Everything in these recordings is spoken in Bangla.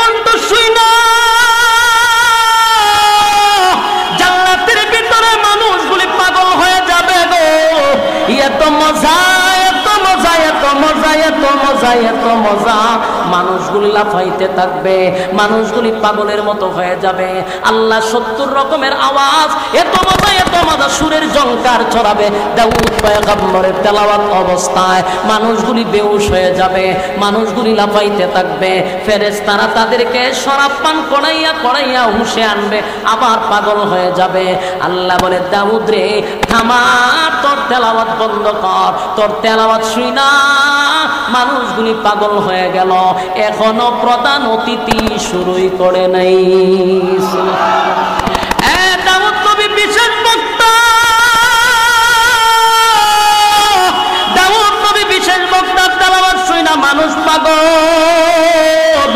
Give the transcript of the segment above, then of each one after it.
কণ্ঠ শুইনা জান্নাতের ভিতরে মানুষগুলি পাগল হয়ে যাবে গো। এত মজা, এত মজা, এত মজা, এত মজা, এত মজা। মানুষগুলি লাফাইতে থাকবে, মানুষগুলি পাগলের মতো হয়ে যাবে। আল্লাহ 70 রকমের আওয়াজ, এত মজা, এত মজা, সুরের ঝংকার ছড়াবে। দাউদ পয়গম্বরের তেলাওয়াত অবস্থায় মানুষগুলি বেহুশ হয়ে যাবে, মানুষগুলি লাফাইতে থাকবে। ফেরেশতারা তাদেরকে শরাব পান করাইয়া করাইয়া হুঁশে আনবে, আবার পাগল হয়ে যাবে। আল্লাহ বলে, দাউদ রে থামা, তোর তেলাওয়াত বন্ধ কর। তোর তেলাওয়াত শুইনা মানুষগুলি পাগল হয়ে গেল, এখনো প্রধান অতিথি শুরুই করে নাই। দাউদ নবী বিশেষ বক্তা, দাউদ নবী বিশেষ বক্তা, তেলাওয়াত শুইনা মানুষ পাগল।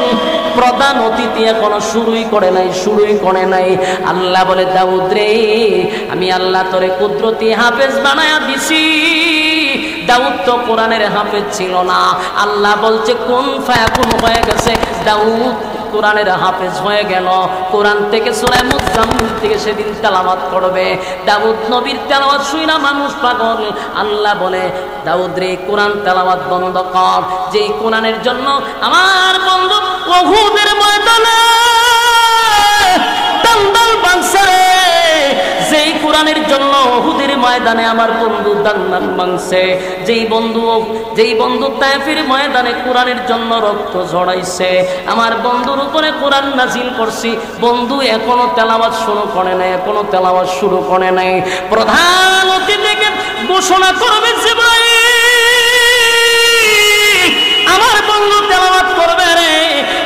প্রধান অতিথি এখনো শুরুই করে নাই, শুরুই করে নাই। আল্লাহ বলে, দাউদ রে আমি আল্লাহ তোরে কুদরতি হাফেজ বানায়া দিছি। দাউদ তো কোরআনের হাফেজ ছিল না, আল্লাহ বলছে কোন ফায়াকুন হয়ে গেছে। দাউদ কোরআনের হাফেজ হয়ে গেল। কোরআন থেকে সূরা মুজাম্মিল থেকে সেদিন তেলাওয়াত করবে। দাউদ নবীর তেলাওয়াত শুইনা মানুষ পাগল। আল্লাহ বলে, দাউদ রে কোরআন তেলাওয়াত বন্ধ কর। যেই কোরআনের জন্য আমার বন্ধু উহুদের ময়দানে দান্দাল বাংছে, যেই কোরআনের জন্য উহুদের ময়দানে আমার বন্ধু দান্দাল বাংছে, যেই বন্ধু তায়েফের ময়দানে কোরআনের জন্য রক্ত ঝরাইছে, আমার বন্ধুর উপরে কোরআন নাজিল করছি। বন্ধু এখনো তেলাওয়াত শুরু করে নাই, এখনো তেলাওয়াত শুরু করে নাই। প্রধান অতিথিকে ঘোষণা করবে জিবরাইল, আমার বন্ধু তেলাওয়াত করবে রে।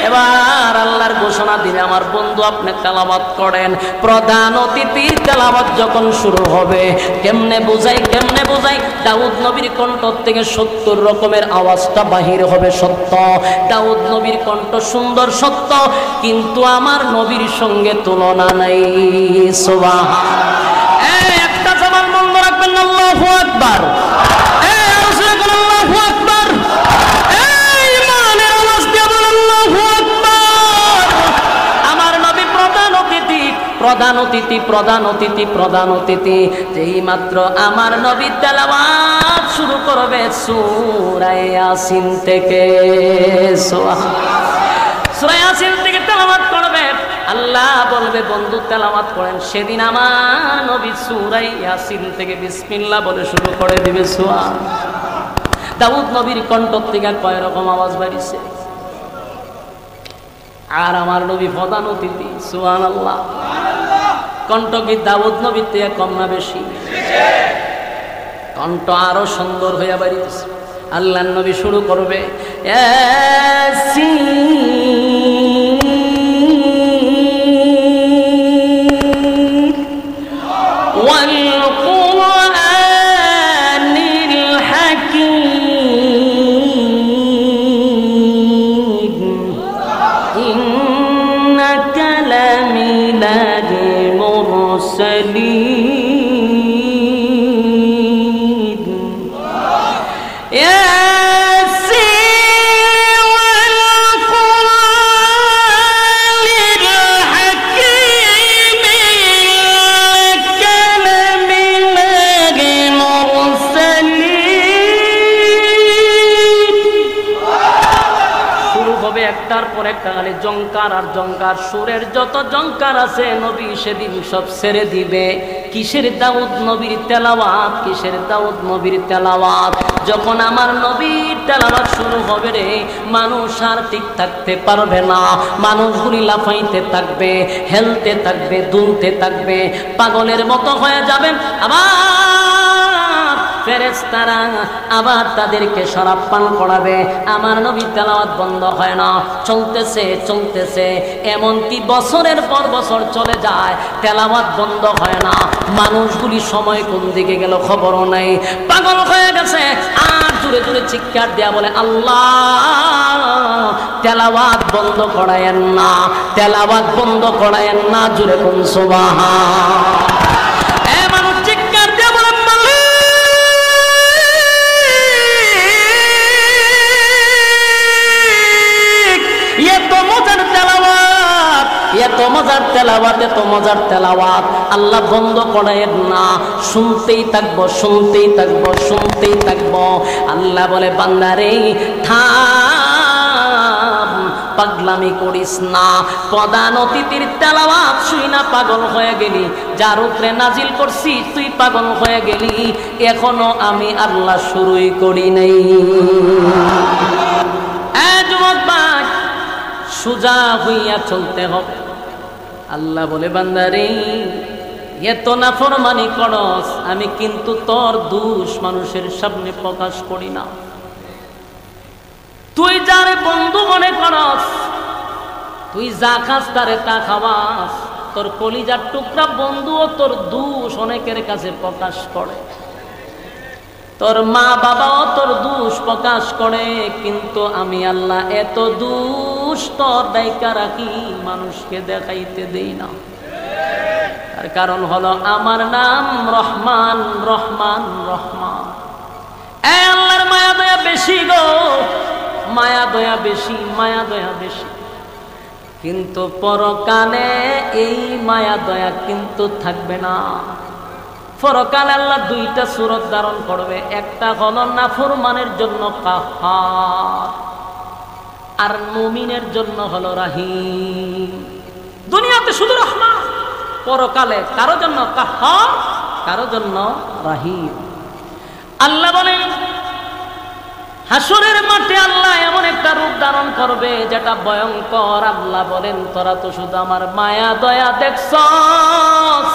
এবার আল্লাহর ঘোষণা দিলে, আমার বন্ধু আপনি তেলাওয়াত করেন। প্রধান অতিথির তেলাওয়াত যখন শুরু হবে, কেমনে বোঝাই, কেমনে বোঝাই, দাউদ নবীর কণ্ঠ থেকে 70 রকমের আওয়াজটা বাহির হবে। সত্য, দাউদ নবীর কণ্ঠ সুন্দর, সত্য, কিন্তু আমার নবীর সঙ্গে তুলনা নাই। সুবহানাল্লাহ। একটা জবান বন্ধ রাখবেন, আল্লাহু আকবার। প্রধান অতিথি, প্রধান অতিথি, প্রধান অতিথি। যেই মাত্র আমার নবী তেলাওয়াত শুরু করবে সূরা ইয়াসিন থেকে, সূরা ইয়াসিন থেকে তেলাওয়াত করবে। আল্লাহ বলবে, বন্ধু তেলাওয়াত করেন। সেদিন আমার নবী সূরা ইয়াসিন থেকে বিসমিল্লাহ বলে শুরু করে দিবে। দাউদ নবীর কণ্ঠ থেকে কয় রকম আওয়াজ বাড়িছে। আর আমার নবী প্রধান অতিথি, সুবহানাল্লাহ। কণ্ঠ কি দাউদ নবীর থেকে কম না বেশি? কণ্ঠ আরো সুন্দর হইয়া বাড়িছে। আল্লাহর নবী শুরু করবে, জঙ্কার আর জঙ্কার, সুরের যত জঙ্কার আছে নবী সেদিন সব ছেড়ে দিবে। কিসের দাউদ নবীর তেলাওয়াত, কিসের দাউদ নবীর তেলাওয়াত। যখন আমার নবীর তেলাওয়াত শুরু হবে রে, মানুষ আর ঠিক থাকতে পারবে না। মানুষগুলি লাফাইতে থাকবে, হেলতে থাকবে, দুলতে থাকবে, পাগলের মতো হয়ে যাবেন। আবার ফেরেশতারা আবার তাদেরকে শরাব পান করাবে। আমার নবী তেলাওয়াত বন্ধ হয় না, চলতেছে চলতেছে, এমনকি বছরের পর বছর চলে যায়, তেলাওয়াত বন্ধ হয় না। মানুষগুলি সময় কোন দিকে গেল খবরও নাই, পাগল হয়ে গেছে। আর জোরে জোরে চিৎকার দেয়া বলে, আল্লাহ তেলাওয়াত বন্ধ করায়েন না, তেলাওয়াত বন্ধ করায়েন না। জোরে কোন সুবহান। এত মজার তেলাওয়াত এত মজার তেলাওয়াত, এত মজার তেলাওয়াত, আল্লাহ বন্ধ করেন না, শুনতেই থাকবো, শুনতেই থাকবো, শুনতেই থাকবো। আল্লাহ বলে বান্দারে থাম, পাগলামি করিস না। প্রধান অতিথির তেলাওয়াত শুই না পাগল হয়ে গেলি, যার উপরে নাজিল করছি তুই পাগল হয়ে গেলি, এখনো আমি আল্লাহ শুরুই করি নাই। যুবক ভাই, সোজা হইয়া চলতে হবে। আল্লাহ বলে বান্দারে এত নাফরমানি করস, আমি কিন্তু তোর দোষ মানুষের সামনে প্রকাশ করি না। তুই যারে বন্ধু মনে করস, তুই যা খাস তারে তা খাওয়াস, তোর কলিজার টুকরা বন্ধুও তোর দোষ অনেকের কাছে প্রকাশ করে, তোর মা বাবাও তোর দোষ প্রকাশ করে, কিন্তু আমি আল্লাহ এত দোষ তোর দায়িকা রাখি, মানুষকে দেখাইতে দেই না। তার কারণ হলো আমার নাম রহমান, রহমান, রহমান। এই আল্লাহর মায়া দয়া বেশি গো, মায়া দয়া বেশি, মায়া দয়া বেশি। কিন্তু পরকালে এই মায়া দয়া কিন্তু থাকবে না। পরকালে আল্লাহ দুইটা সূরত ধারণ করবে, একটা হলো নাফরমানের জন্য কাহার, আর মুমিনের জন্য হলো রাহিম। দুনিয়াতে শুধু রহমান, পরকালে কারো জন্য কাহার, কারো জন্য রাহিম। আল্লাহ বলেন হাসরের মাঠে আল্লাহ এমন একটা রূপ ধারণ করবে যেটা ভয়ঙ্কর। আল্লাহ বলেন তোরা তো শুধু আমার মায়া দয়া দেখছস,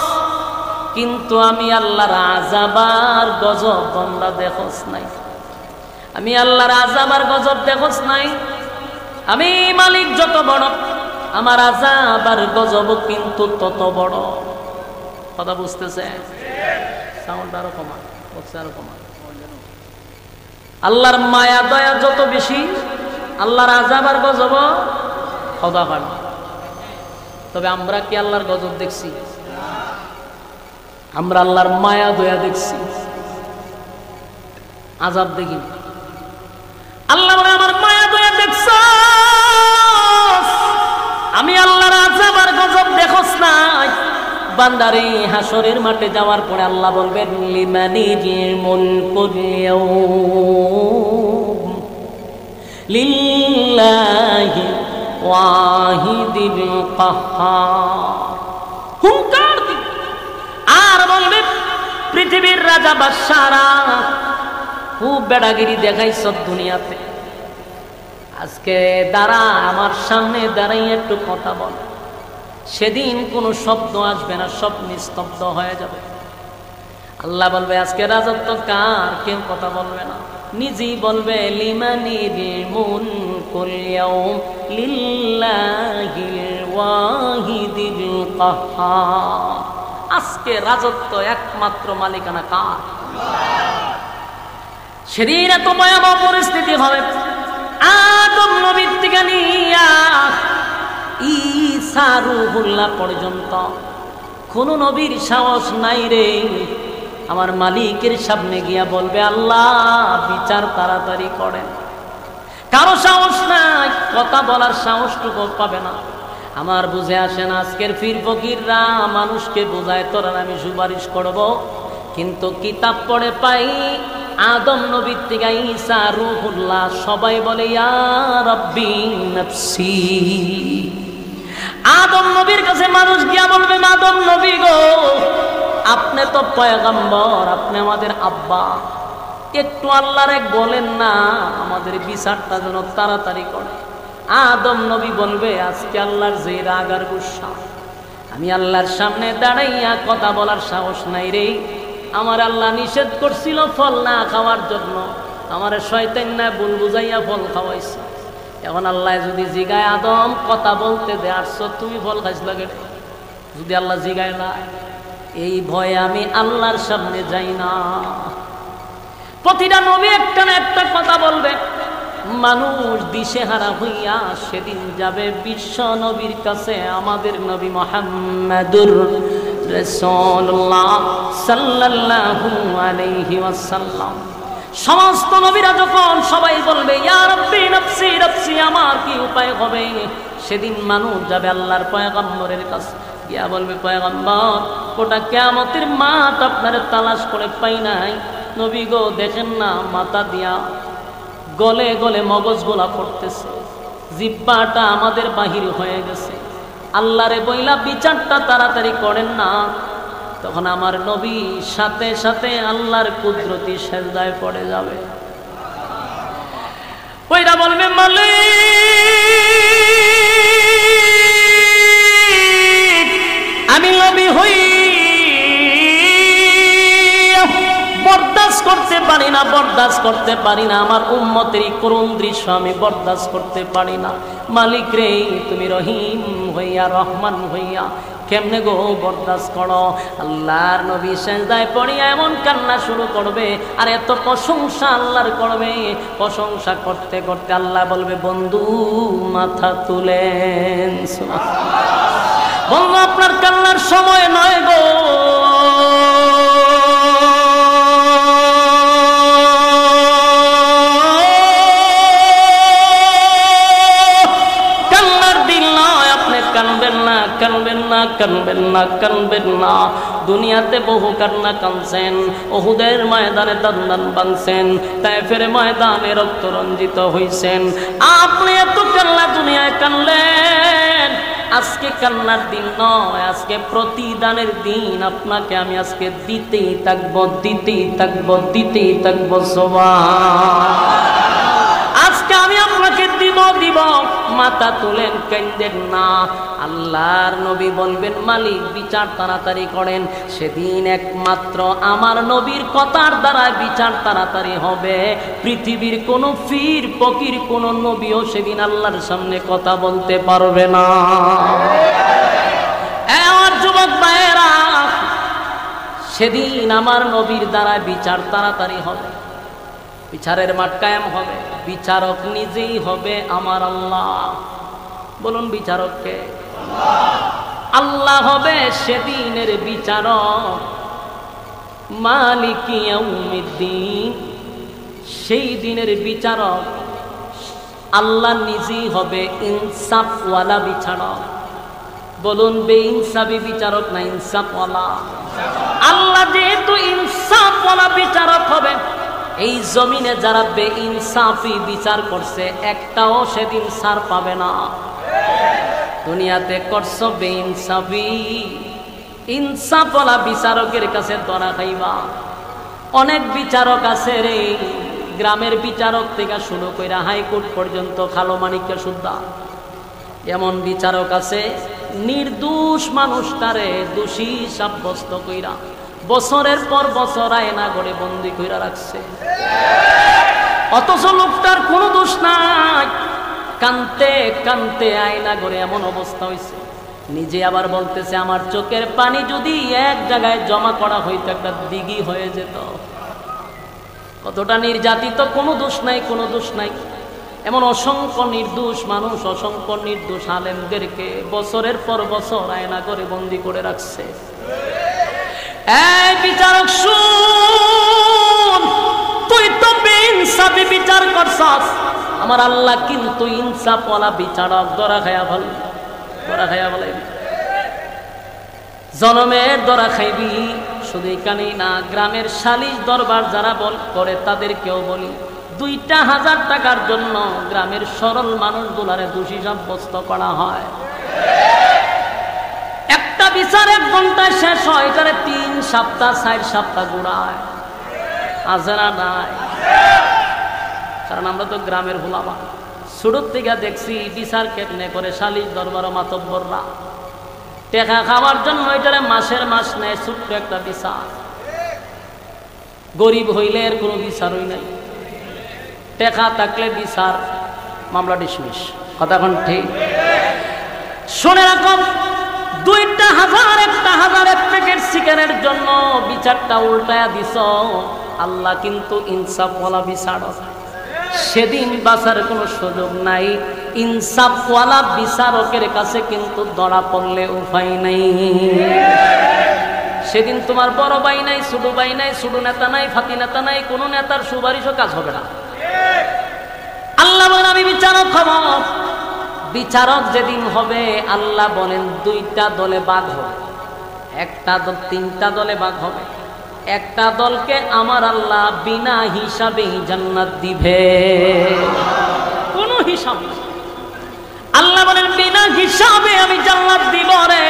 কিন্তু আমি আল্লাহর আযাব আর গজব তোমরা দেখোস নাই। আমি আল্লাহর আযাব আর গজব দেখোস নাই। আমি মালিক যত বড়, আমার আযাব আর গজব কিন্তু তত বড়। কথা বুঝতেছে? সাউন্ড আরো কমা, বক্স আরো কমা। আল্লাহর মায়া দয়া যত বেশি, আল্লাহর আযাব আর গজব খোদা পান। তবে আমরা কি আল্লাহর গজব দেখছি? আমরা আল্লাহর মায়া দয়া দেখছি, আযাব দেখি। আল্লাহ বলে আমার মায়া দয়া দেখছস, আমি আল্লাহর আযাব আর গজব দেখোস নাই। বান্দারে হাসরের মাঠে যাওয়ার পরে আল্লাহ বলবেন লিমানিল মুলকুল ইয়াউম লিল্লাহি ওয়াহিদিল কাহ্হার। হুঙ্কার দিবে আর বলবে পৃথিবীর রাজা বাদশারা খুব বেড়াগিরি দেখাইছ দুনিয়াতে, আজকে দাঁড়া আমার সামনে দাঁড়াই একটু কথা বল। সেদিন কোনো শব্দ আসবে না, সব নিস্তব্ধ হয়ে যাবে। আল্লাহ বলবে আজকে রাজত্ব কার, কেউ কথা বলবে না, নিজেই বলবে লিমানিল মুলকুল ইয়াউম লিল্লাহিল ওয়াহিদিল কাহ্হার। আজকে রাজত্ব একমাত্র মালিকানা কার? সেদিন এত ভয়াবহ পরিস্থিতি হবে। আদম নবীর থেকে নিয়া ঈসা রূহুল্লাহ পর্যন্ত কোন নবীর সাহস নাই রে আমার মালিকের সামনে গিয়া বলবে আল্লাহ বিচার তাড়াতাড়ি করেন। কারো সাহস নাই, কথা বলার সাহসটুকু পাবে না। আমার বুঝে আসে না আজকের পীর ফকিররা মানুষকে বোঝায় তোরা আমি সুপারিশ করব, কিন্তু কিতাব পড়ে পাই আদম নবীর থেকে ঈসা রূহুল্লাহ সবাই বলে ইয়া রাব্বি নাফসি। আদম নবীর কাছে মানুষ গিয়া বলবে আদম নবী গো আপনি তো পয়গম্বর, আপনি আমাদের আব্বা, একটু আল্লাহর এক বলেন না আমাদের বিচারটা যেন তাড়াতাড়ি করে। আদম নবী বলবে আজকে আল্লাহর যে রাগ আর গুসা, আমি আল্লাহর সামনে দাঁড়াইয়া কথা বলার সাহস নাই রে। আমার আল্লাহ নিষেধ করছিল ফল না খাওয়ার জন্য, আমার শয়তান না ভুল বুঝাইয়া ফল খাওয়াইছে। এখন আল্লাহ যদি জিগায় আদম কথা বলতে দে আসছ তুমি ফল খাইছ লাগে, যদি আল্লাহ জিগায় না, এই ভয়ে আমি আল্লাহর সামনে যাই না। প্রতিটা নবী একটা না একটা কথা বলবে, মানুষ দিশেহারা হইয়া সেদিন যাবে বিশ্ব নবীর কাছে। আমাদের নবী মুহাম্মদুর রাসূলুল্লাহ সাল্লাল্লাহু আলাইহি ওয়াসাল্লাম সমস্ত নবীরা যখন সবাই বলবে ইয়া রাব্বি নাফসি নাফসি, আমার কি উপায় হবে, সেদিন মানুষ যাবে আল্লাহর পয়গম্বরের কাছে, গিয়া বলবে পয়গম্বর গোটা কিয়ামতের মাঠ আপনার তালাশ করে পাই নাই, নবী গো দেখেন না মাথা দিয়া গলে গলে মগজগুলা পড়তেছে, জিহ্বাটা আমাদের বাহির হয়ে গেছে, আল্লাহরে বইলা বিচারটা তাড়াতাড়ি করেন না। তখন আমার নবী সাথে সাথে আল্লাহর কুদরতি সেজদায় পড়ে যাবে, ওইটা বলবে মালিক আমি নবী হই বরদাস্ত করতে পারি না, বরদাস্ত করতে পারি না, আমার উম্মতেরই করুণ দৃশ্য আমি বরদাস্ত করতে পারি না, মালিক রে তুমি রহিম হইয়া রহমান হইয়া কেমনে গো বরদাস্ত করো। আল্লাহর নবী সেজদায় পড়িয়া এমন কান্না শুরু করবে, আর এত প্রশংসা আল্লাহর করবে, প্রশংসা করতে করতে আল্লাহ বলবে বন্ধু মাথা তুলেন, বন্ধু আপনার কান্নার সময় নয় গো, কানবেন না, কানবেন না। দুনিয়াতে বহু কান্না কানছেন, উহুদের ময়দানে দান ভাঙছেন, তায়েফের ময়দানে রক্ত রঞ্জিত হইছেন, আপনি এত কান্না দুনিয়ায় কানলেন, আজকে কান্নার দিন নয়, আজকে প্রতিদানের দিন, আপনাকে আমি আজকে দিতেই থাকবো, দিতেই থাকবো, দিতেই থাকবো। সুবহান, আজকে আমি আপনাকে দিব দিব, মাথা তুলেন, কান্দেন না। আল্লাহর নবী বলবেন মালিক বিচার তাড়াতাড়ি করেন, সেদিন একমাত্র আমার নবীর কথার দ্বারা বিচার তাড়াতাড়ি হবে, পৃথিবীর কোন পীর ফকির কোন নবীও সেদিন আল্লাহর সামনে কথা বলতে পারবে না। আমার যুবক ভাইয়েরা, সেদিন আমার নবীর দ্বারা বিচার তাড়াতাড়ি হবে, বিচারের মাঠ কায়েম হবে, বিচারক নিজেই হবে আমার আল্লাহ। বলুন বিচারক কে? আল্লাহ হবে সেদিনের বিচারক, মালিক ইয়াউমিদ্দিন, সেই দিনের বিচারক আল্লাহ নিজেই হবে, ইনসাফওয়ালা বিচারক। বলুন বেইনসাফি বিচারক না ইনসাফওয়ালা? আল্লাহ যেহেতু ইনসাফওয়ালা বিচারক হবে, এই জমিনে যারা বেইনসাফি বিচার করছে একটাও সেদিন ছাড় পাবে না। দুনিয়াতে করছো বেইনসাফি, ইনসাফওয়ালা বিচারকের কাছে ধরা খাইবা। অনেক বিচারক আছে রে, গ্রামের বিচারক থেকে শুরু করে হাইকোর্ট পর্যন্ত, খালো মানিক্য সুদ্ধা, এমন বিচারক আছে নির্দোষ মানুষটারে দোষী সাব্যস্ত কইরা বছরের পর বছর আয়না করে বন্দি কইরা রাখছে, অথচ লোকটার কোনো দোষ নাই, কানতে কানতে আয়না করে এমন অবস্থা হয়েছে, নিজে আবার বলতেছে আমার চোখের পানি যদি এক জায়গায় জমা করা হইতো একটা দিঘি হয়ে যেত। কতটা নির্যাতিত, কোনো দোষ নাই, কোনো দোষ নাই। এমন অসংখ্য নির্দোষ মানুষ, অসংখ্য নির্দোষ আলেমদেরকে বছরের পর বছর আয়না করে বন্দি করে রাখছে। এই বিচারক শুন, তুই তো বেইনসাফি বিচার করছস, আমার আল্লাহ কিন্তু ইনসাফওয়ালা বিচারক। ধরা খায়া ভাল, ধরা খায়া বলে জনমের ধরা খাইবি। শুধু এখানেই না, গ্রামের সালিশ দরবার যারা বল করে তাদেরকেও বলি, 2,000 টাকার জন্য গ্রামের সরল মানুষগুলারে দোষী সাব্যস্ত করা হয়। একটা বিচার 1 ঘন্টায় শেষ হয়, এটারে 3 সপ্তাহ 4 সপ্তাহ ঘুরায়। আছে না নাই? কারণ আমরা তো গ্রামের ভোলাবা, ছোটোর থেকে দেখছি বিচার কেমনে করে সালিশ দরবার মাতব্বররা টেকা খাওয়ার জন্য এটারে মাসের মাস নেয়। ছোট্ট একটা বিচার, গরিব হইলে এর কোনো বিচারই নাই, টেকা থাকলে বিচার, মামলা ডিসমিস। কথা কোন ঠিক? শুনে রাখুন, 2,000 1,000 এক প্যাকেট চিকেনের জন্য বিচারটা উল্টায়া দিছ। আল্লাহ কিন্তু ইনসাফওয়ালা বিচারক, সেদিন বাঁচার কোনো সুযোগ নাই। ইনসাফওয়ালা বিচারকের কাছে কিন্তু ধরা পড়লে উপায় নাই। সেদিন তোমার বড় ভাই নাই, ছোট ভাই নাই, ছোট নেতা নাই, ফাঁকি নেতা নাই, কোন নেতার সুপারিশও কাজ হবে না। আল্লাহ বলেন আমি বিচারক হব। বিচারক যেদিন হবে আল্লাহ বলেন দুইটা দলে ভাগ হবে, একটা দল তিনটা দলে ভাগ হবে। একটা দলকে আমার আল্লাহ বিনা হিসাবেই জান্নাত দিবে, কোনো হিসাব না। আল্লাহ বলেন বিনা হিসাবে আমি জান্নাত দিব রে।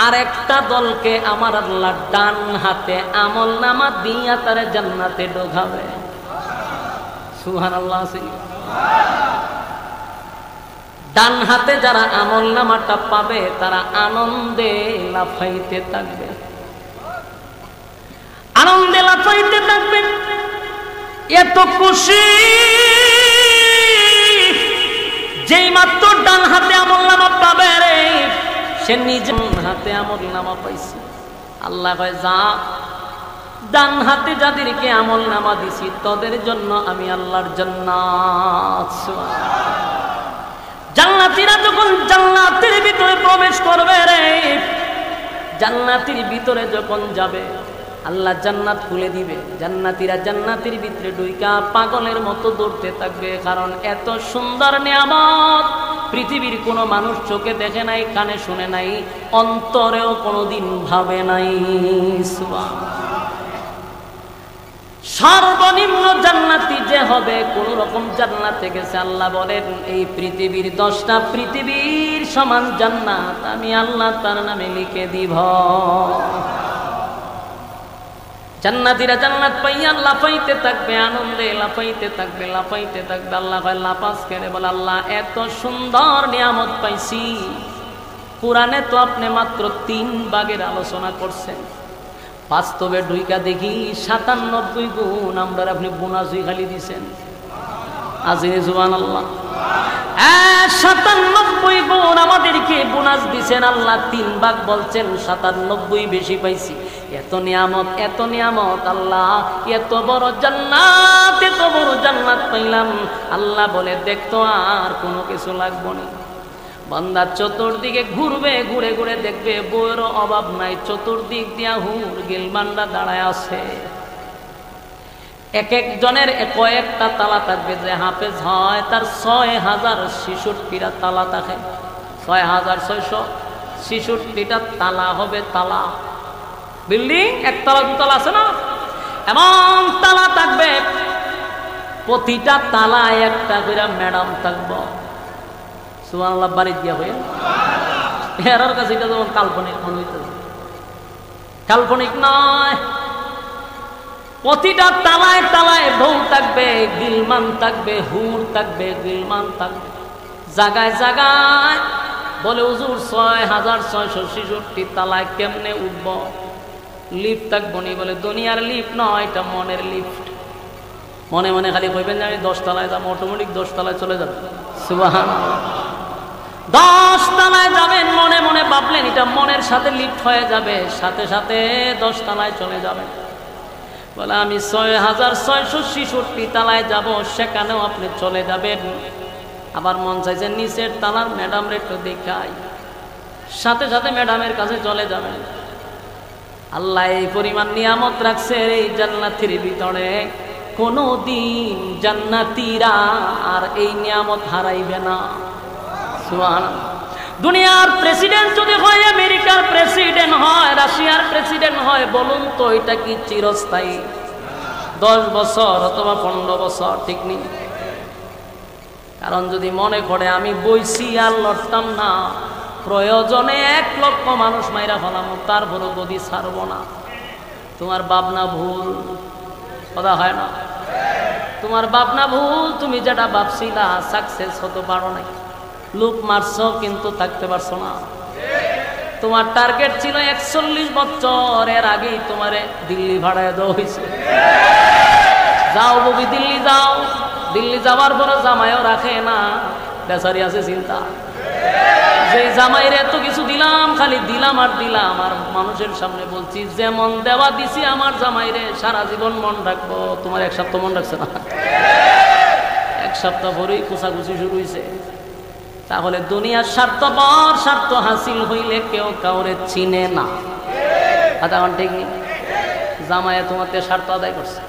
আর একটা দলকে আমার আল্লাহ ডান হাতে আমল নামা দিয়া তারে জান্নাতে ঢোকাবে। সুবহানাল্লাহ। ডান হাতে যারা আমল নামাটা পাবে তারা আনন্দে লাফাইতে থাকবে, আনন্দে লাফাইতে থাকবে। এত খুশি যেই মাত্র ডান হাতে আমল নামা পাবে রে, সে নিজের হাতে আমল নামা পাইছে। আল্লাহ কয় যা, ডান হাতে যাদেরকে আমল নামা দিছি তাদের জন্য আমি আল্লাহর জান্নাত। জান্নাতীরা যখন জান্নাতের ভিতরে প্রবেশ করবে রে, জান্নাতের ভিতরে যখন যাবে আল্লাহ জান্নাত খুলে দিবে। জান্নাতীরা জান্নাতের ভিতরে ঢুইকা পাগলের মতো দৌড়তে থাকবে, কারণ এত সুন্দর নিয়ামত পৃথিবীর কোনো মানুষ চোখে দেখে নাই, কানে শুনে নাই, অন্তরেও কোনোদিন ভাবে নাই। সর্বনিম্ন জান্নাতি যে হবে কোন রকম জান্নাতে গেছে, আল্লাহ বলেন এই পৃথিবীর 10টা পৃথিবীর সমান জান্নাত আমি আল্লাহ তার নামে লিখে দিব। জান্নাতীরা জান্নাত পাইয়া লাফাইতে থাকবে, আনন্দে লাফাইতে থাকবে, লাফাইতে থাকবে। আল্লাহ কয় লাফাস কেড়ে বলে আল্লাহ এত সুন্দর নিয়ামত পাইছি। কোরআনে তো আপনি মাত্র 3 ভাগের আলোচনা করছেন, বাস্তবে ঢুইকা দেখি 97 গুণ আমরা আপনি বোনাসই খালি দিছেন। আজিনে সুবহানাল্লাহ। 97 গুণ আমাদেরকে বোনাস দিছেন আল্লাহ। 3 ভাগ বলছেন, 97 বেশি পাইছি। এত নিয়ামত, এত নিয়ামত আল্লাহ, এত বড় জান্নাত, এত বড় জান্নাত পাইলাম। আল্লাহ বলে দেখতো আর কোনো কিছু লাগবে না। বান্দা চতুর্দিকে ঘুরবে, ঘুরে ঘুরে দেখবে বইয়েরও অভাব নাই। চতুর্দিক দিয়া হুর গিলমানরা দাঁড়ায় আছে। এক একজনের কয়েকটা তালা থাকবে। যে হাফেজ হয় তার 6066টা তালা থাকে। 6666টা তালা হবে। তালা বিল্ডিং একতলা দুতলা আছে না, এমন তালা থাকবে। প্রতিটা তালায় একটা করে ম্যাডাম থাকবো। সুবহানাল্লাহ। বাড়ি দিয়া হয়ে হেরার কাছে এটা যেমন কাল্পনিক মনে হইতেছে, কাল্পনিক নয়। প্রতিটা তালায় তালায় বউ থাকবে, গিলমান থাকবে, হুর থাকবে, গিলমান থাকবে। জায়গায় জায়গায় বলে হুজুর 6666 তালায় কেমনে উঠব? লিফট থাকবো নি? বলে দুনিয়ার লিফট নয়, এটা মনের লিফট। মনে মনে খালি কইবেন যে আমি 10 তলায় যাবো, অটোমেটিক 10 তলায় চলে যাবে। সুবহানাল্লাহ। 10 তলায় যাবেন, মনে মনে ভাবলেন এটা মনের সাথে লিফট হয়ে যাবে, সাথে সাথে 10 তলায় চলে যাবেন। বলে আমি 6666 তালায় যাব, সেখানেও আপনি চলে যাবেন। আবার মন চাইছে নিচের তালার ম্যাডাম রে একটু দেখাই, সাথে সাথে ম্যাডামের কাছে চলে যাবেন। আল্লাহ এই পরিমাণ নিয়ামত রাখছে এই জান্নাতের ভিতরে, কোনদিন জান্নাতীরা আর এই নিয়ামত হারাইবে না। সুবহানাল্লাহ। দুনিয়ার প্রেসিডেন্ট যদি হয়, আমেরিকার প্রেসিডেন্ট হয়, রাশিয়ার প্রেসিডেন্ট হয়, বলুন তো এটা কি চিরস্থায়ী? 10 বছর অথবা 15 বছর, ঠিক নেই? কারণ যদি মনে করে আমি বইছি আর লড়তাম না, প্রয়োজনে 1 লক্ষ মানুষ মাইরা ফেলাম, তারপরও গদি ছাড়ব না। তোমার ভাবনা ভুল, কথা হয় না? তোমার ভাবনা ভুল। তুমি যেটা ভাবছিলা সাকসেস হতে পারো নাই। লুপ মারছো কিন্তু থাকতে পারছো না। তোমার টার্গেট ছিল 41 বছর, এর আগেই তোমারে দিল্লি ভাড়ায় দেওয়া হয়েছে। যাও ববি দিল্লি যাও। দিল্লি যাওয়ার পরে জামাইও রাখে না, বেচারি আছে চিন্তা। যে জামাইরে এত কিছু দিলাম, খালি দিলাম আর দিলাম। আর মানুষের সামনে বলছি যেমন দেওয়া দিছি আমার জামাইরে সারা জীবন মন রাখবো। তোমার 1 সপ্তাহ মন রাখছে না? 1 সপ্তাহ পরেই কুচাকুচি শুরু হয়েছে। তাহলে দুনিয়ার স্বার্থপর, স্বার্থ হাসিল হইলে কেউ কাউরে চিনে না। কথা কোন ঠিক নেই? জামাইয়া তোমাতে স্বার্থ আদায় করছে,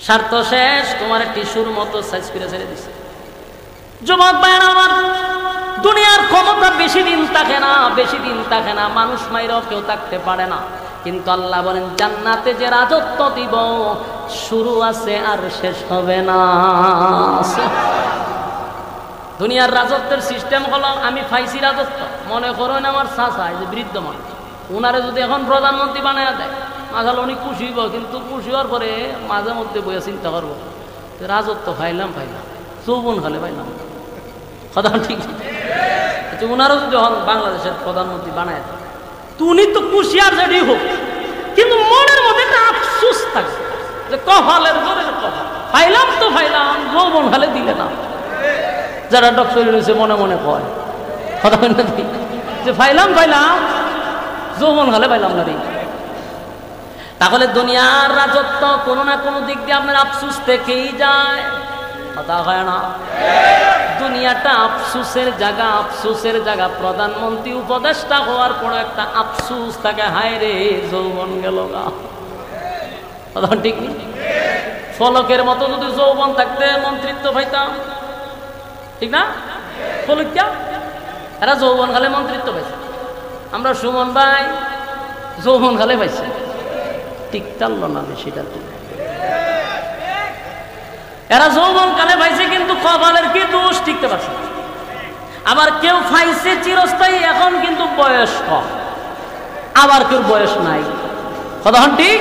স্বার্থ শেষ, তোমার টিস্যুর মতো সাইজ করে ছেড়ে দিচ্ছে। যুবক ভাইরা আমার, দুনিয়ার ক্ষমতা বেশি দিন থাকে না, বেশি দিন থাকে না, মানুষ মাইরাও কেউ থাকতে পারে না। কিন্তু আল্লাহ বলেন জান্নাতে যে রাজত্ব দিব শুরু আছে আর শেষ হবে না। দুনিয়ার রাজত্বের সিস্টেম হলো, আমি পাইছি রাজত্ব, মনে করেন আমার চাচা যে বৃদ্ধ মানুষ, ওনারে যদি এখন প্রধানমন্ত্রী বানায় দেয় মাঝাল উনি খুশি হইব, কিন্তু খুশি হওয়ার পরে মাঝে মধ্যে বইয়া চিন্তা করবো রাজত্ব পাইলাম যৌবন খালে পাইলাম। কথা ঠিক আছে? ওনারও যদি এখন বাংলাদেশের প্রধানমন্ত্রী বানায় দেয় উনি তো খুশি আর যেটি হোক, কিন্তু মনের মধ্যে একটা আফসোস থাকে যে কপালের ঘরের কপাল, পাইলাম তো পাইলাম, যৌবন খালে দিলে না। যারা ডক্টর রয়েছে মনে মনে কয়, কথা ঠিক যে পাইলাম যৌবন খালে পাইলাম না রে। তাহলে দুনিয়ার রাজত্ব কোনো না কোনো দিক দিয়ে আপনার আফসোস থেকেই যায়, কথা হয় না? দুনিয়াটা আফসোসের জায়গা, আফসোসের জায়গা। প্রধানমন্ত্রী উপদেষ্টা হওয়ার পর একটা আফসোস থাকে, হায় রে যৌবন গেল গা। কথা ঠিক নেই? ফলকের মতো যদি যৌবন থাকতে মন্ত্রিত্ব পাইতাম, ঠিক না? ফলকিয়া এরা যৌবন খালে মন্ত্রিত্ব পাইছে, আমরা সুমন ভাই যৌবন খালে পাইছে, টিকতাল না বেশিটা। এরা যৌবন কালে পাইছে কিন্তু কপালের কি দোষ, টিকতে পারছে। আবার কেউ পাইছে চিরস্থায়ী, এখন কিন্তু বয়স কম, আবার কেউ বয়স নাই। কথা ঠিক?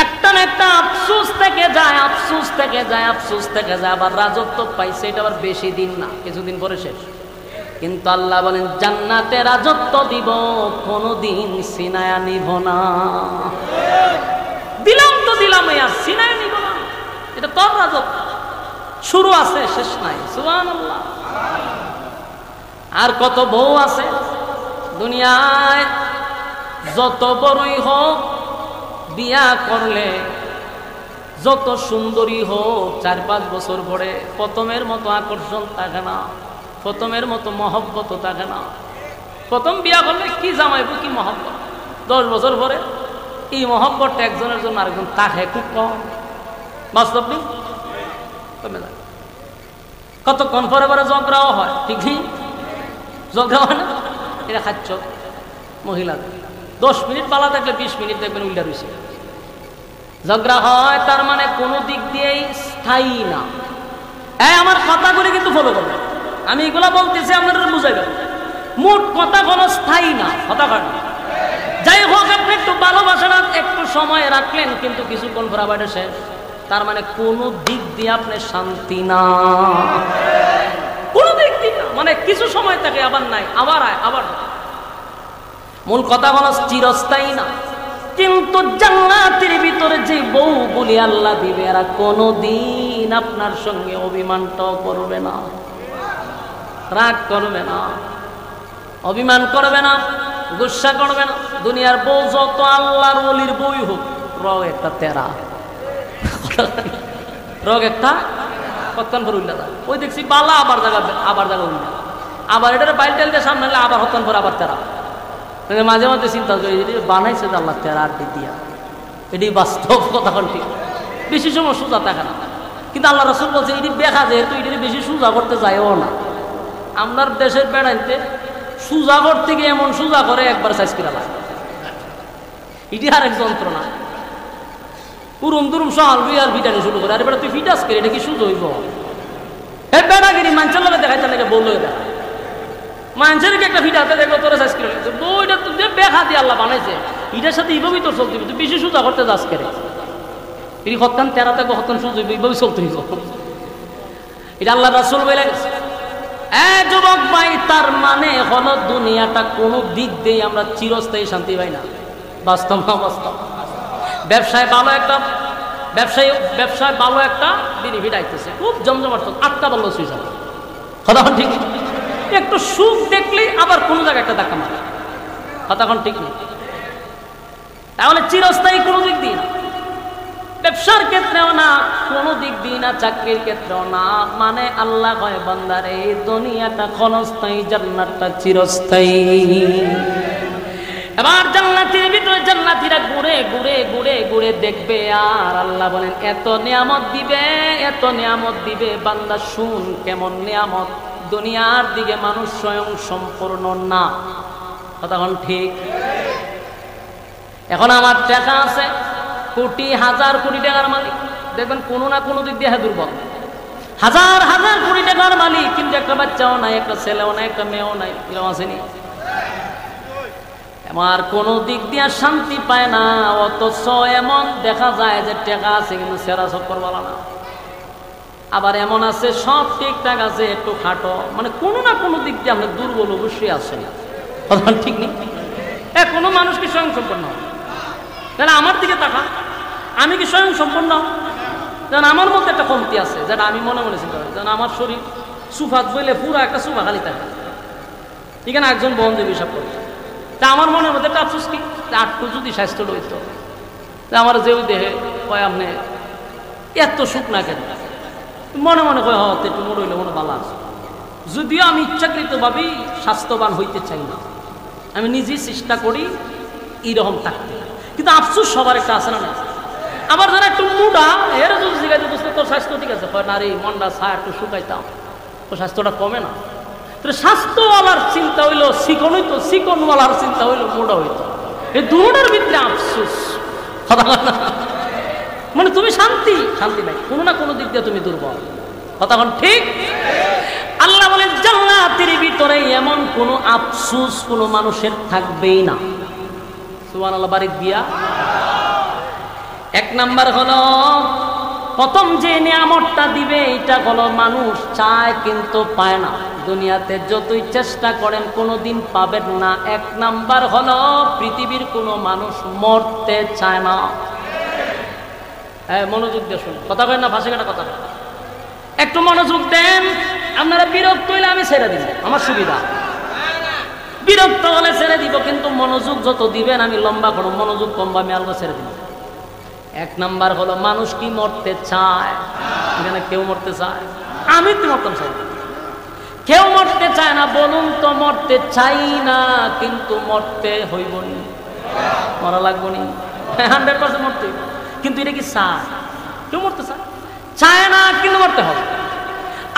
একটা না একটা আফসোস থেকে যায়, আফসোস থেকে যায়, আফসোস থেকে যায়। আবার রাজত্ব পাইছে, এটা আবার বেশি দিন না, কিছুদিন পরে শেষ। কিন্তু আল্লাহ বলেন জান্নাতে রাজত্ব দিব, কোনদিন সিনায়া নিব না। দিলাম তো দিলাম, সিনায়া নিব না, এটা তোর রাজত্ব, শুরু আছে শেষ নাই। সুবহানাল্লাহ। আর কত বউ আছে দুনিয়ায়, যত বড়ই হোক বিয়া করলে, যত সুন্দরী হোক 4-5 বছর পরে প্রথমের মতো আকর্ষণ থাকে না, প্রথমের মতো মহব্বত থাকে না। প্রথম বিয়া করলে কি জামাইব, কি মহব্বত, 10 বছর পরে এই মহব্বতটা একজনের জন্য আরেকজন থাকে খুব কম। বাস্তব নেই, কমে যায়। কতক্ষণ পরে পরে ঝগড়াও হয়, ঠিক নেই? ঝগড়া হয় না, এটা খাচ্ছ মহিলাদের 10 মিনিট পালা থাকলে 20 মিনিট দেখবেন উল্টা রয়েছে। ঝগড়া হয়, তার মানে কোনো দিক দিয়েই স্থায়ী না। আমার কথাগুলি কিন্তু ফলো করবেন, আমি এগুলা বলতেছি আপনারা বুঝাইবেন। মোট কথা কোনো স্থায়ী না, কথা কয় না। যাই হোক, আপনি একটু ভালোবাসা একটু সময় রাখলেন, কিন্তু কিছুক্ষণ পর আবার শেষ। তার মানে কোনো দিক দিয়ে আপনি শান্তি না, কোনো দিক দিয়ে না। মানে কিছু সময় থাকে, আবার নাই, আবার আয়, আবার। মূল কথা হলো চিরস্থায়ী না। কিন্তু জান্নাতের ভিতরে যে বউগুলি আল্লাহ দিবে, এরা কোনোদিন আপনার সঙ্গে অভিমানটাও করবে না, রাগ করবে না, অভিমান করবে না, গুসা করবে না। দুনিয়ার বউ যত আল্লাহর ওলির বই হোক, রগ একটা তেরা, রগ একটা কতক্ষণ করে উল্লা যায়। ওই দেখছি বালা আবার জায়গা উল্লা, আবার এটার বাইল টাইল দিয়ে সামনে আবার হতন করে আবার তেরা। মাঝে মাঝে চিন্তা করি বানাইছে যে আল্লাহ তেরা আর দিয়া, এটি বাস্তব কথা। ঠিক বেশি সময় সোজা থাকে না, কিন্তু আল্লাহ রাসূল বলছে এটি দেখা যেহেতু এটি বেশি সোজা করতে যায়ও না। আপনার দেশের বেড়াইতে সোজা করতে গিয়ে এমন সোজা করে একবার সাইজ করে লাগে, এটি আর এক যন্ত্রণা। উরুম দুরুম সহাল বিয়াল ভিটানি শুরু করে, আরে বেটা তুই ফিটাস করে, এটা কি সুযোগ হইব? এই বেড়াগিরি মানুষের লোকে দেখাইতে লাগে, বললো দেখা মানুষের একটা ফিটাতে দেখলো তোরা সাইজ করে বইটা তুই দেখা দিয়ে আল্লাহ বানাইছে, এটার সাথে এইভাবেই তোর চলতে তুই বেশি সোজা করতে যাস করে, এটি হত্যান তেরা থেকে হত্যান সুযোগ এইভাবেই চলতে হইব। এটা আল্লাহ রাসূল বলে গেছে। যুবক ভাই, তার মানে হলো দুনিয়াটা কোনো দিক দিয়ে আমরা চিরস্থায়ী শান্তি পাই না। বাস্তব না বাস্তব? ব্যবসায় ভালো একটা বেনিফিট আইতেছে, খুব জমজমাট, 8টা বললো সুইচ হবে, কথা ঠিক। একটু সুখ দেখলেই আবার কোনো জায়গায় একটা ধাক্কা মারে, কথা ঠিক নেই। তাহলে চিরস্থায়ী কোনো দিক দিয়ে না, ব্যবসার ক্ষেত্রেও না, কোনো দিক দিয়ে না, চাকরির ক্ষেত্রেও না। মানে আল্লাহ কয় বান্দারে, এই দুনিয়াটা ক্ষণস্থায়ী, জান্নাতটা চিরস্থায়ী। এবার জান্নাতের ভিতরে জান্নাতীরা ঘুরে ঘুরে ঘুরে ঘুরে দেখবে, আর আল্লাহ বলেন এত নিয়ামত দিবে, এত নিয়ামত দিবে, বান্দা শুন কেমন নিয়ামত। দুনিয়ার দিকে মানুষ স্বয়ং সম্পূর্ণ না, কথা কোন ঠিক? এখন আমার টাকা আছে, কোটি হাজার কোটি টাকার মালিক, দেখবেন কোনো না কোনো দিক দিয়ে দুর্বল। হাজার হাজার কোটি টাকার মালিক, কিন্তু একটা বাচ্চাও নাই, একটা ছেলেও নাই, একটা মেয়েও নাই, এরকম আসেনি? আমার কোন দিক দিয়ে শান্তি পায় না, অথচ এমন দেখা যায় যে টাকা আছে কিন্তু সেরা চক্কর বলা না। আবার এমন আছে সব ঠিকঠাক আছে, একটু খাটো, মানে কোনো না কোনো দিক দিয়ে আমরা দুর্বল অবশ্যই আছে, ঠিক নেই? কোনো মানুষ কি স্বয়ং সম্পন্ন? তাহলে আমার দিকে তাকা, আমি কি স্বয়ং সম্পন্ন? যেন আমার মধ্যে একটা কমতি আছে, যেটা আমি মনে মনে চিন্তা করি। যেন আমার শরীর সুফাত বইলে পুরো একটা সুফা খালি থাকে, এখানে একজন বন্ধু হিসাব করে, তা আমার মনের মধ্যে একটা আফসোস কি, আটটু যদি স্বাস্থ্য রইত, তা আমার যে ওই দেহে কয় আপনি এত সুখ না কেন, মনে মনে কয় হতে একটু মনে হইলে মনে ভালো আছে। যদিও আমি ইচ্ছাকৃতভাবেই স্বাস্থ্যবান হইতে চাই না, আমি নিজেই চেষ্টা করি এইরকম থাকতে, কিন্তু আফসোস সবার একটা আছে না। আবার যারা একটু মুডা, এর যদি জিজ্ঞাসা বুঝতে তোর স্বাস্থ্য ঠিক আছে, কয় না রে মনটা চা একটু শুকাইতাম, তো স্বাস্থ্যটা কমে না। তাহলে স্বাস্থ্যওয়ালার চিন্তা হইলো চিকন হইতো, চিকনওয়ালার চিন্তা হইলো মোটা হইতো, এই দুটার ভিতরে আফসোস। মানে তুমি শান্তি শান্তি নাই, কোনো না কোনো দিক দিয়ে তুমি দুর্বল, কথা কোন ঠিক? আল্লাহ বলেন জান্নাতের ভিতরে এমন কোনো আফসোস কোনো মানুষের থাকবেই না। সুবহানাল্লাহ, বাড়ির দিয়া। এক নাম্বার হলো প্রথম যে নিয়ামতটা দিবে এটা হলো মানুষ চায় কিন্তু পায় না, দুনিয়াতে যতই চেষ্টা করেন কোনোদিন পাবেন না। এক নাম্বার হলো পৃথিবীর কোনো মানুষ মরতে চায় না। হ্যাঁ, মনোযোগ দিয়ে শুনুন, কথা কয় না ভাষা কাটা কথা, একটু মনোযোগ দেন। আপনারা বিরক্ত হইলে আমি ছেড়ে দিব, আমার সুবিধা। বিরক্ত হলে ছেড়ে দিব, কিন্তু মনোযোগ যত দিবেন আমি লম্বা করো, মনোযোগ কমবা আমি আলগা ছেড়ে দিব। এক নাম্বার হলো মানুষ কি মরতে চায়? এখানে কেউ মরতে চায়? আমি তো মরতাম চাই, কেউ মরতে চায় না। বলুন তো মরতে চাই না, কিন্তু মরতে হইব নি, মরা লাগবো নি, 100% মরতে। কিন্তু এটা কি চায়? কেউ মরতে চায়? চায় না, কিন্তু মরতে হবে।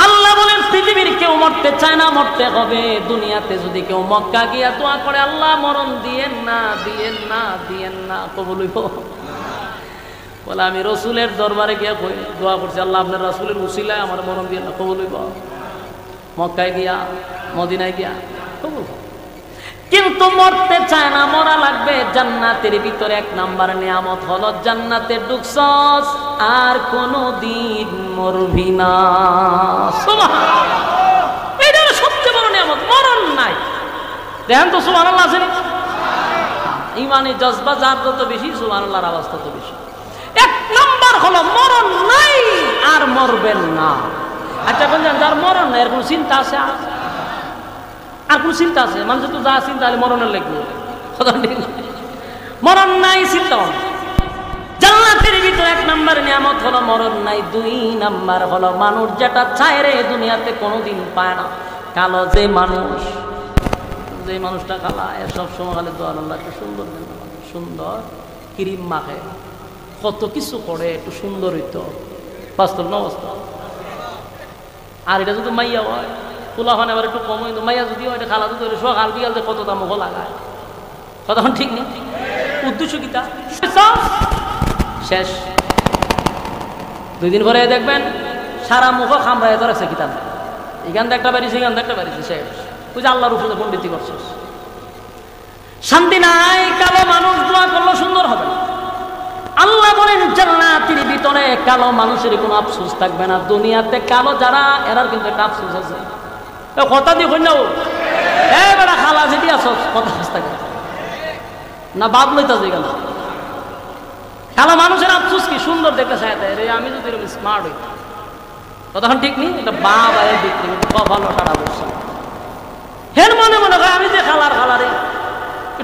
আল্লাহ বলেন পৃথিবীর কেউ মরতে চায় না, মরতে হবে। দুনিয়াতে যদি কেউ মক্কা গিয়া দোয়া করে আল্লাহ মরণ দিয়েন না, দিয়েন না, দিয়েন না, কবুল হইব? বলে আমি রসুলের দরবারে গিয়া দোয়া করছি, আল্লাহ আপনার রসুলের উসিলায় আমার মরণ দিয়েন না, কবুল হইব? মক্কায় গিয়া মদিনায় গিয়া কবুল। কিন্তু মরতে চায় না, মরা লাগবে। জান্নাতের ভিতরে এক নাম্বার নিয়ামত হলো জান্নাতে ঢুকছস আর কোনদিন মরবি না। সুবহানাল্লাহ, এটা সবচেয়ে বড় নিয়ামত, মরণ নাই। দেখেন তো সুবহানাল্লাহ আছে, ইমানি জজবা যার যত বেশি সুবহানাল্লাহর আওয়াজ তত বেশি। এক নাম্বার হলো মরণ নাই আর মরবেন না। আচ্ছা বলছেন যার মরণ নাই এর কোন চিন্তা আছে? আর কোন চিন্তা আছে? মানুষের তো যা চিন্তা হলে মরণের লাগবে, মরণ নাই চিন্তা। জান্নাতের ভিতরে এক নাম্বার নিয়ামত হলো মরণ নাই। দুই নাম্বার হলো মানুষ যেটা চায় রে দুনিয়াতে কোনোদিন পায় না। কালো যে মানুষ, যে মানুষটা কালা এর সব সময় খালি দোয়া আল্লাহ একটু সুন্দর, সুন্দর ক্রিম মাখে, কত কিছু করে, একটু সুন্দর হইতো। বাস্তব না বাস্তব? আর এটা যদি মাইয়া হয় তোলা হয় এবার একটু কম হইতো, মাইয়া যদি হয় এটা খালা যদি সকাল বিকাল কত দাম মুখ লাগায়, কতক্ষণ ঠিক নেই। উদ্দেশ্য কিতা শেষ। 2 দিন পরে দেখবেন সারা মুখ খামড়ায় ধরেছে কিতাব, এখান থেকে একটা বাড়িছে, এখান থেকে একটা বাড়িছে, শেষ। তুই যে আল্লাহর উপরে পণ্ডিতি করছিস, শান্তি নাই। কালো মানুষ দোয়া করলে সুন্দর হবে না। আল্লাহ বলেন জান্নাতের ভিতরে কালো মানুষের কোনো আফসোস থাকবে না। দুনিয়াতে কালো যারা এরার কিন্তু একটা আফসোস আছে, কথা দিয়ে কই নাও এবার খালা যেটি আস কথা থাকে না, বাদ লইতা যে গেল। কালো মানুষের আফসোস কি, সুন্দর দেখতে চাই রে, আমি যদি এরকম স্মার্ট হই, তখন ঠিক নেই। এটা বাবা বিক্রি ভালো টাকা বসছে, হের মনে মনে হয় আমি যে খালার খালারে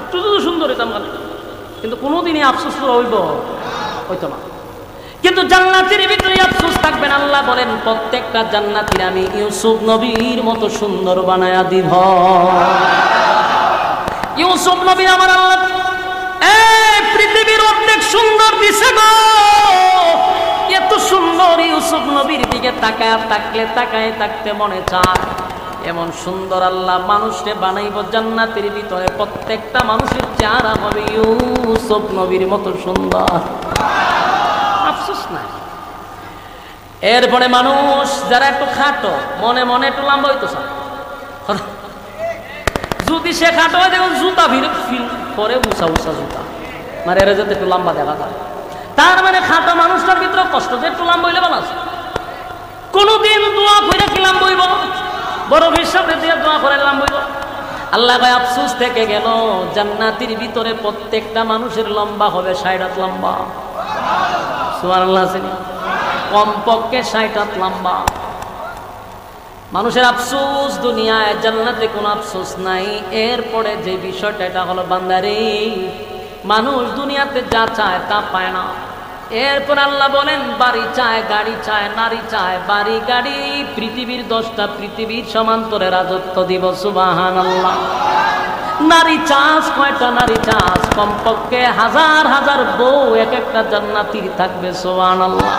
একটু যদি সুন্দর হইতাম খালি, কিন্তু কোনোদিনই আফসোস করে হইতো না। কিন্তু জান্নাতের ভিতরে আফসোস থাকবে না। আল্লাহ বলেন প্রত্যেকটা জান্নাতীর আমি ইউসুফ নবীর মতো সুন্দর বানায়া দিব। ইউসুফ নবী আমার আল্লাহ এই পৃথিবীর অর্ধেক সুন্দর দিছে গো, এত সুন্দর ইউসুফ নবীর দিকে তাকায় থাকতে মনে চায়। এমন সুন্দর আল্লাহ মানুষকে বানাইব জান্নাতের ভিতরে, প্রত্যেকটা মানুষের চেহারা হবে ইউসুফ নবীর মতো সুন্দর। আফসোস নাই। এরপরে মানুষ যারা একটু খাটো, মনে মনে একটু লম্বা হইতো চায়, যদি সে খাটো হয় দেখুন জুতা ফিল করে উঁচা জুতা, মানে এরা যাতে একটু লম্বা দেখা যায়। তার মানে খাটো মানুষটার ভিতরে কষ্ট, যে একটু লম্বা হইলে ভালো আছে। কোনদিন দোয়া করে কি লম্বা হইব? বড় হিসাবে দিয়ে দোয়া করে লম্বা হইব? আল্লাহ ভাই আফসোস থেকে গেল, জান্নাতের ভিতরে প্রত্যেকটা মানুষের লম্বা হবে 60 হাত লম্বা। সুবহানাল্লাহ। কমপক্ষে 60 হাত লম্বা। মানুষের আফসোস দুনিয়ায়, জান্নাতে কোনো আফসোস নাই। এরপরে যে বিষয়টা, এটা হলো বান্দারে, মানুষ দুনিয়াতে যা চায় তা পায় না। এরপর আল্লাহ বলেন বাড়ি চায়, গাড়ি চায়, নারী চায়, বাড়ি গাড়ি পৃথিবীর 10টা পৃথিবীর সমান্তরে রাজত্ব দিব। সুবহানাল্লাহ। নারী চাষ, কয়টা নারী চাষ? কমপক্ষে হাজার হাজার বউ এক একটা জান্নাতীর থাকবে। সুবহানাল্লাহ।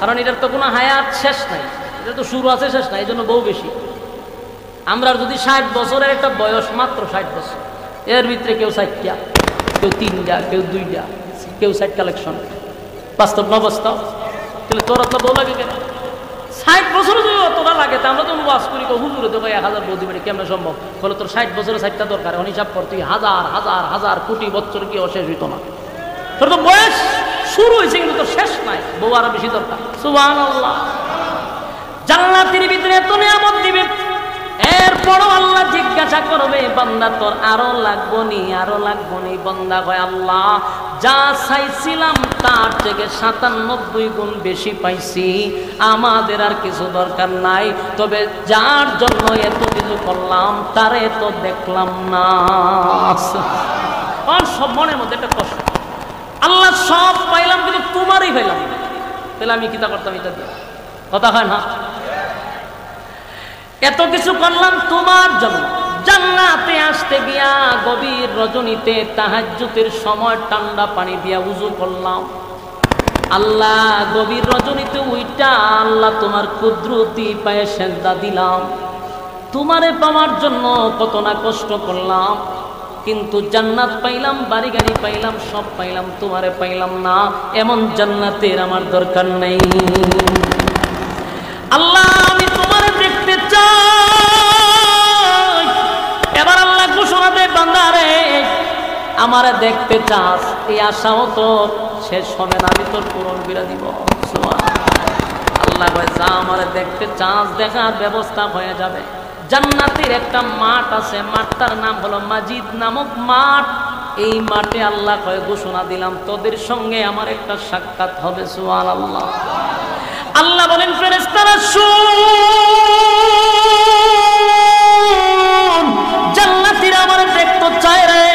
কারণ এটার তো কোনো হায়াত শেষ নাই, এটা তো শুরু আছে শেষ নাই, এই জন্য বউ বেশি। আমরা যদি 60 বছরের একটা বয়স, মাত্র 60 বছর, এর ভিতরে কেউ 4টা, কেউ 3টা, কেউ 2টা, কেউ 60 কালেকশন। বাস্তব না বাস্তব? তাহলে তোরা তো বউ লাগে কেন? 60 বছর যদি তোরা লাগে, তা আমরা তো ওয়াজ করি, হুজুরে তো 1000 বউ দিবে, কেমন সম্ভব? বলে তোর 60 বছরে 60টা দরকার, হিসাব কর, তুই হাজার হাজার হাজার কোটি বছর কি অশেষ হইতো না? তোর তো বয়স শুরু হয়েছে কিন্তু তোর শেষ নাই, বউ আরো বেশি দরকার। সুবহানাল্লাহ। জান্নাতের ভিতরে এত নিয়ামত দিবে, এরপরও আল্লাহ জিজ্ঞাসা করবে বান্দা তোর আরো লাগবো নি, আরো লাগবো নি? বান্দা কয় আল্লাহ যা চাইছিলাম তার থেকে 97 গুণ বেশি পাইছি, আমাদের আর কিছু দরকার নাই। তবে যার জন্য এত কিছু করলাম তারে তো দেখলাম না। সব মনের মধ্যে একটা কষ্ট, আল্লাহ সব পাইলাম কিন্তু তোমারই পাইলাম, তাহলে আমি কিতা করতাম? এটা দিয়ে কথা হয় না? এত কিছু করলাম তোমার জন্য। জান্নাতে আসতে গিয়া গভীর রজনীতে তাহাজ্জুদের সময় ঠান্ডা পানি দিয়া উযু করলাম। আল্লাহ গভীর রজনীতে উইটা আল্লাহ তোমার কুদরতি পায়ে সেজদা দিলাম। তোমারে পাওয়ার জন্য কত না কষ্ট করলাম, কিন্তু জান্নাত পাইলাম, বাড়ি গাড়ি পাইলাম, সব পাইলাম, তোমারে পাইলাম না। এমন জান্নাতের আমার দরকার নেই। আল্লাহ আমি তোমারে দেখতে চাই। এবার আল্লাহ ঘোষণা দেয় বান্দারে আমারে দেখতে চাস, এই আশাও তোর শেষ হবে না, আমি তোর পূরণ করে দিব। আল্লাহ কয় যা আমারে দেখতে চাস, দেখার ব্যবস্থা হয়ে যাবে। জান্নাতের একটা মাঠ আছে, মাঠটার নাম হলো মাজিদ নামক মাঠ। এই মাঠে আল্লাহ কয় ঘোষণা দিলাম তোদের সঙ্গে আমার একটা সাক্ষাৎ হবে। সুবহানাল্লাহ। আল্লাহ বলেন ফেরেশতারা শুন, জান্নাতীরা আমারে দেখতে চায় রে,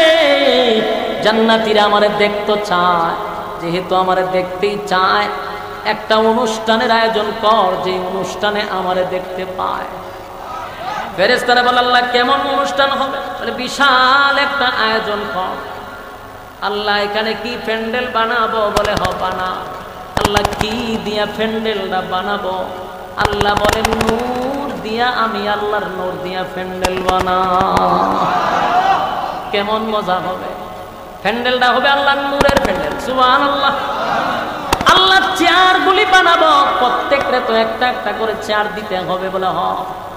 জান্নাতীরা আমারে দেখতে চায়। যেহেতু আমারে দেখতেই চায়, একটা অনুষ্ঠানের আয়োজন কর, যে অনুষ্ঠানে আমারে দেখতে পায়। ফেরেশতারা বলে আল্লাহ কেমন অনুষ্ঠান হবে? বলে বিশাল একটা আয়োজন কর। আল্লাহ এখানে কি প্যান্ডেল বানাবো? বলে হ বানা। আল্লাহ কি দিয়া প্যান্ডেলটা বানাবো? আল্লাহ বলেন নূর দিয়া, আমি আল্লাহর নূর দিয়া প্যান্ডেল বানা। কেমন মজা হবে! প্যান্ডেলটা হবে আল্লাহর নূরের প্যান্ডেল। সুবহানাল্লাহ। আল্লাহ চেয়ারগুলি বানাবো, প্রত্যেকটা তো একটা একটা করে চেয়ার দিতে হবে। বলে হ,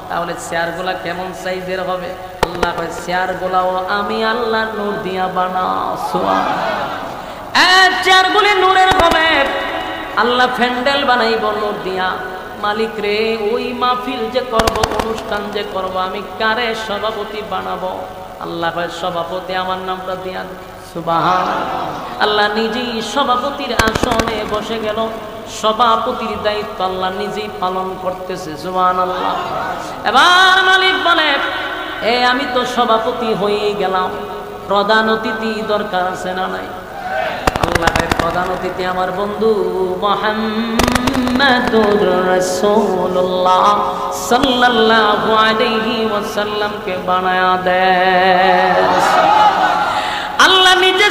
তাহলে চেয়ারগুলা কেমন সাইজের হবে? আল্লাহ কয় চেয়ারগুলাও আমি আল্লাহ নূর দিয়া বানাও। সুবহানাল্লাহ। চেয়ারগুলি নূরের হবে। আল্লাহ প্যান্ডেল বানাইব নূর দিয়া। মালিক রে, ওই মাহফিল যে করব, অনুষ্ঠান যে করব, আমি কারে সভাপতি বানাবো? আল্লাহ কয় সভাপতি আমার নামটা দিয়া। সুবহানাল্লাহ। আল্লাহ নিজেই সভাপতির আসনে বসে গেল। সভাপতির দায়িত্ব আল্লাহ নিজেই পালন করতেছে। সুবহানাল্লাহ। এবার মালিক বলে আমি তো সভাপতি হয়ে গেলাম, প্রধান অতিথি দরকার আছে না নাই? আল্লাহ প্রধান অতিথি আমার বন্ধু মুহাম্মাদুর রাসূলুল্লাহ সাল্লাল্লাহু আলাইহি ওয়াসাল্লামকে বানায়া দেয়।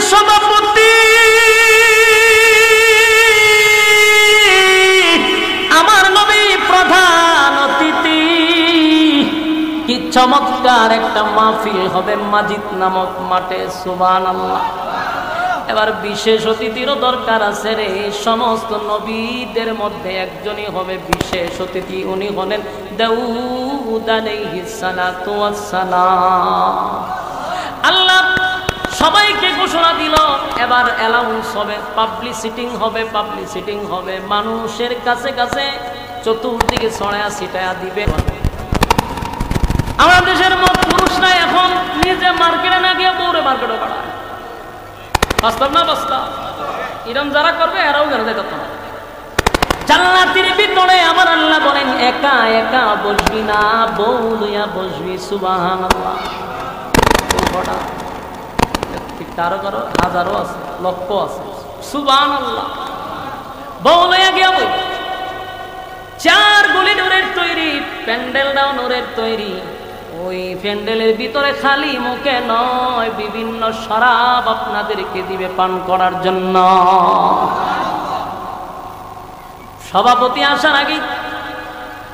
সভাপতি আমার নবী প্রধান অতিথি। কি চমৎকার একটা মাহফিল হবে মাজিদ নামক মাঠে, সুবহানাল্লাহ। এবার বিশেষ অতিথিরও দরকার আছে রে। সমস্ত নবীদের মধ্যে একজনই হবে বিশেষ অতিথি, উনি হলেন দাউদ আলাইহিস সালাতু ওয়াস সালাম। আল্লাহ সবাইকে ঘোষণা দিল, এবার অ্যালাউন্স হবে, পাবলিসিটিং হবে, মানুষের কাছে কাছে চতুর্দিকে ছড়ায়া ছিটায়া দিবে। আমাদের দেশের পুরুষরা এখন নিজে মার্কেটে না গিয়ে বউরে মার্কেটে পাঠায়। বাস্তব না বাস্তব? এরকম যারা করবে এরাও গেলে করতে হবে। জান্নাতের ভিতরে আমার আল্লাহ বলেন একা একা বসবি না, বউ লইয়া বসবি, সুবহানাল্লাহ। কারো কারো হাজারো আছে, লক্ষ আছে, সুবহানাল্লাহ। বউ লইয়া গিয়া বই, চার গুলি নূরের তৈরি, প্যান্ডেলটাও নূরের তৈরি। ওই প্যান্ডেলের ভিতরে খালি মুখে নয়, বিভিন্ন শরাব আপনাদেরকে দিবে পান করার জন্য। সভাপতি আসার আগে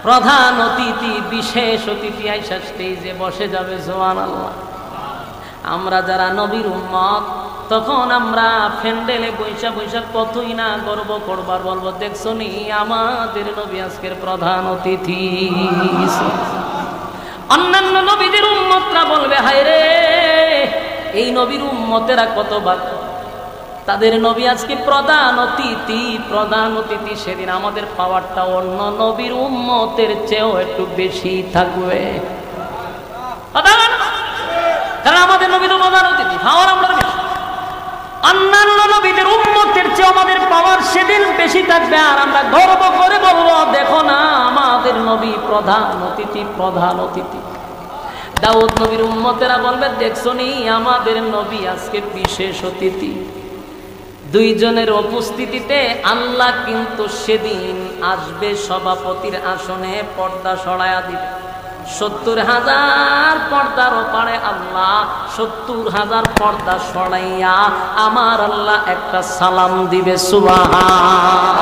প্রধান অতিথি, বিশেষ অতিথি আইসা স্টেজে বসে যাবে, সুবহানাল্লাহ। আমরা যারা নবীর উম্মত, তখন আমরা প্যান্ডেলে বৈশা বৈশা কতই না গর্ব করবার, বলবো দেখছো নি আমাদের নবী আজকের প্রধান অতিথি। অন্যান্য নবীদের উম্মতরা বলবে হায় রে, এই নবীর উম্মতেরা কত ভাগ্য, তাদের নবী আজকে প্রধান অতিথি। সেদিন আমাদের পাওয়ারটা অন্য নবীর উম্মতের চেয়েও একটু বেশি থাকবে, কারণ আমাদের নবী তো প্রধান অতিথি, পাওয়ার আমরা বেশি। অন্যান্য নবীদের উম্মতের চেয়ে আমাদের পাওয়ার সেদিন বেশি থাকবে, আর আমরা গর্ব করে বলবো দেখো না আমাদের নবী প্রধান অতিথি। দাউদ নবীর উম্মতেরা বলবে দেখছো নি আমাদের নবী আজকে বিশেষ অতিথি। দুইজনের উপস্থিতিতে আল্লাহ কিন্তু সেদিন আসবে সভাপতির আসনে, পর্দা সরায়া দিবে। 70,000 পর্দার ওপারে আল্লাহ 70,000 পর্দা সরাইয়া আমার আল্লাহ একটা সালাম দিবে, সুবহান।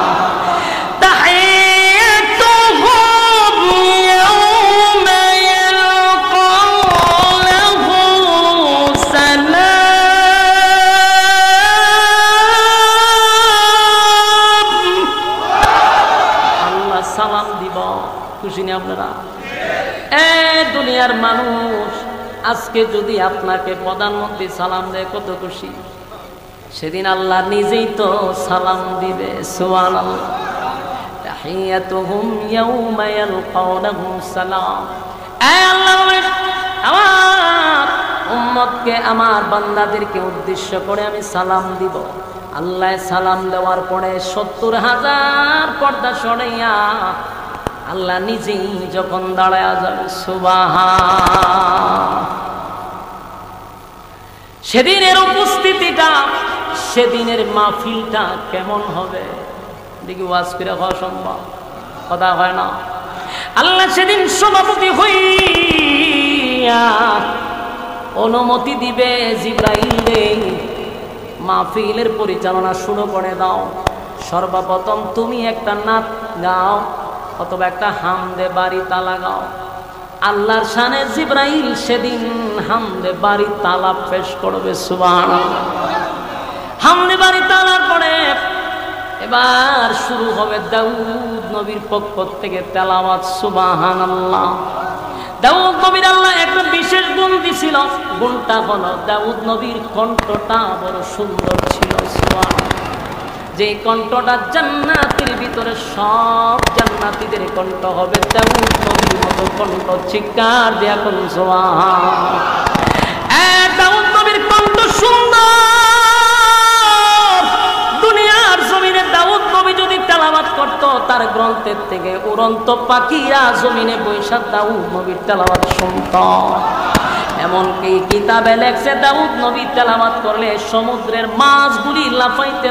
সালাম দিব, খুশি না আপনারা? দুনিয়ার মানুষ আজকে যদি আপনাকে প্রধানমন্ত্রী সালাম দেয় কত খুশি, সেদিন আল্লাহ নিজেই তো সালাম দিবে, সুবহানাল্লাহ। তাহিয়াতুহুম ইয়াউমা ইয়ালকাউনাহু সালাম। আল্লাহ আমার উম্মতকে, আমার বান্দাদেরকে উদ্দেশ্য করে আমি সালাম দিব। আল্লাহ সালাম দেওয়ার পরে 70,000 পর্দা সরাইয়া আল্লাহ নিজেই যখন দাঁড়ায়া যাবে, সুবহান। সেদিনের উপস্থিতিটা, সেদিনের মাহফিলটা কেমন হবে দেখি ওয়াজ করে হওয়া সম্ভব, কথা হয় না। আল্লাহ সেদিন সভাপতি হইয়া অনুমতি দিবে জিবরাইল রে, মাহফিলের পরিচালনা শুরু করে দাও। সর্বপ্রথম তুমি একটা নাত গাও অথবা একটা হামদে বাড়ি তালা গাও। আল্লাহর শানে জিবরাইল সেদিন হামদে বাড়ি তালা পেশ করবে, সুবহানাল্লাহ। হামদে বাড়ি তালার পরে এবার শুরু হবে দাউদ নবীর পক্ষ থেকে তেলাওয়াত, সুবহানাল্লাহ। দাউদ নবীর আল্লাহ একটা বিশেষ গুণ দিছিল, গুণটা হলো দাউদ নবীর কণ্ঠটা বড় সুন্দর ছিল, সুবহানাল্লাহ। যে কণ্ঠটা জান্নাতের ভিতরে সব জান্নাতীদের কণ্ঠ হবে দাউদ নবীর মতো কণ্ঠ, চিৎকার দেয়া কোন সুবহান। দাউদ নবীর কণ্ঠ সুন্দর। দুনিয়ার জমিনে দাউদ নবী যদি তেলাওয়াত করত, তার গ্রন্থের থেকে উড়ন্ত পাখিরা জমিনে বৈশা দাউদ নবীর তেলাওয়াত শুনত। এমনকি কিতাবে লেখছে দাউদ নবী তেলাওয়াত করলে সমুদ্রের মাছগুলি লাফাইতে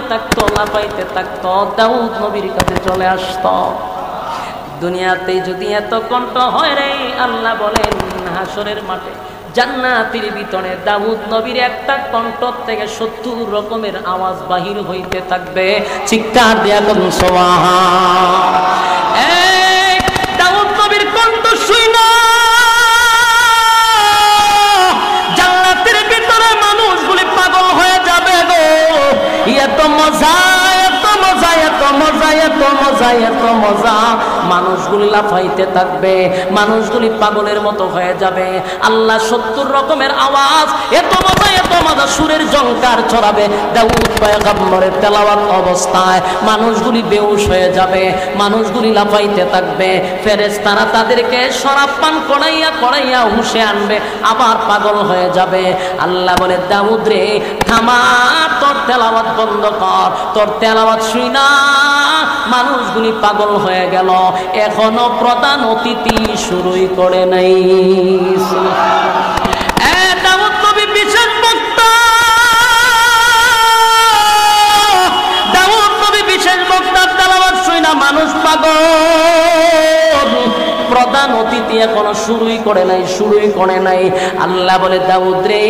থাকতো, দাউদ নবীর কাছে চলে আসতো। দুনিয়াতে যদি এত কণ্ঠ হয় রে, আল্লাহ বলেন হাসরের মাঠে জান্নাতের ভিতরে দাউদ নবীর একটা কণ্ঠ থেকে 70 রকমের আওয়াজ বাহির হইতে থাকবে। চিৎকার দিয়া বলুন সুবহান। এই দাউদ নবীর কণ্ঠ শুইনা জান্নাতের ভিতরে মানুষগুলি পাগল হয়ে যাবে গো। এত মজা, এত মজা, এত মজা, এত মজা, এত মজা। মানুষগুলি লাফাইতে থাকবে, মানুষগুলি পাগলের মতো হয়ে যাবে। আল্লাহ 70 রকমের আওয়াজ, এত মজা, এত মজা, সুরের ঝংকার ছড়াবে দাউদ পয়গম্বরের তেলাওয়াত অবস্থায়। মানুষগুলি বেহুশ হয়ে যাবে, মানুষগুলি লাফাইতে থাকবে। ফেরেশতারা তাদেরকে শরাব পান করাইয়া করাইয়া হুঁশে আনবে, আবার পাগল হয়ে যাবে। আল্লাহ বলে দাউদ রে থামা, তোর তেলাওয়াত বন্ধ কর। তোর তেলাওয়াত শুই না মানুষগুলি পাগল হয়ে গেল, এখনো প্রধান অতিথি শুরুই করে নাই। দাউদ নবী বিশেষ বক্তা, দাউদ নবী বিশেষ বক্তা, তেলাওয়াত শুই না মানুষ পাগল। প্রধান অতিথি এখনো শুরুই করে নাই, শুরুই করে নাই। আল্লাহ বলে দাউদ রে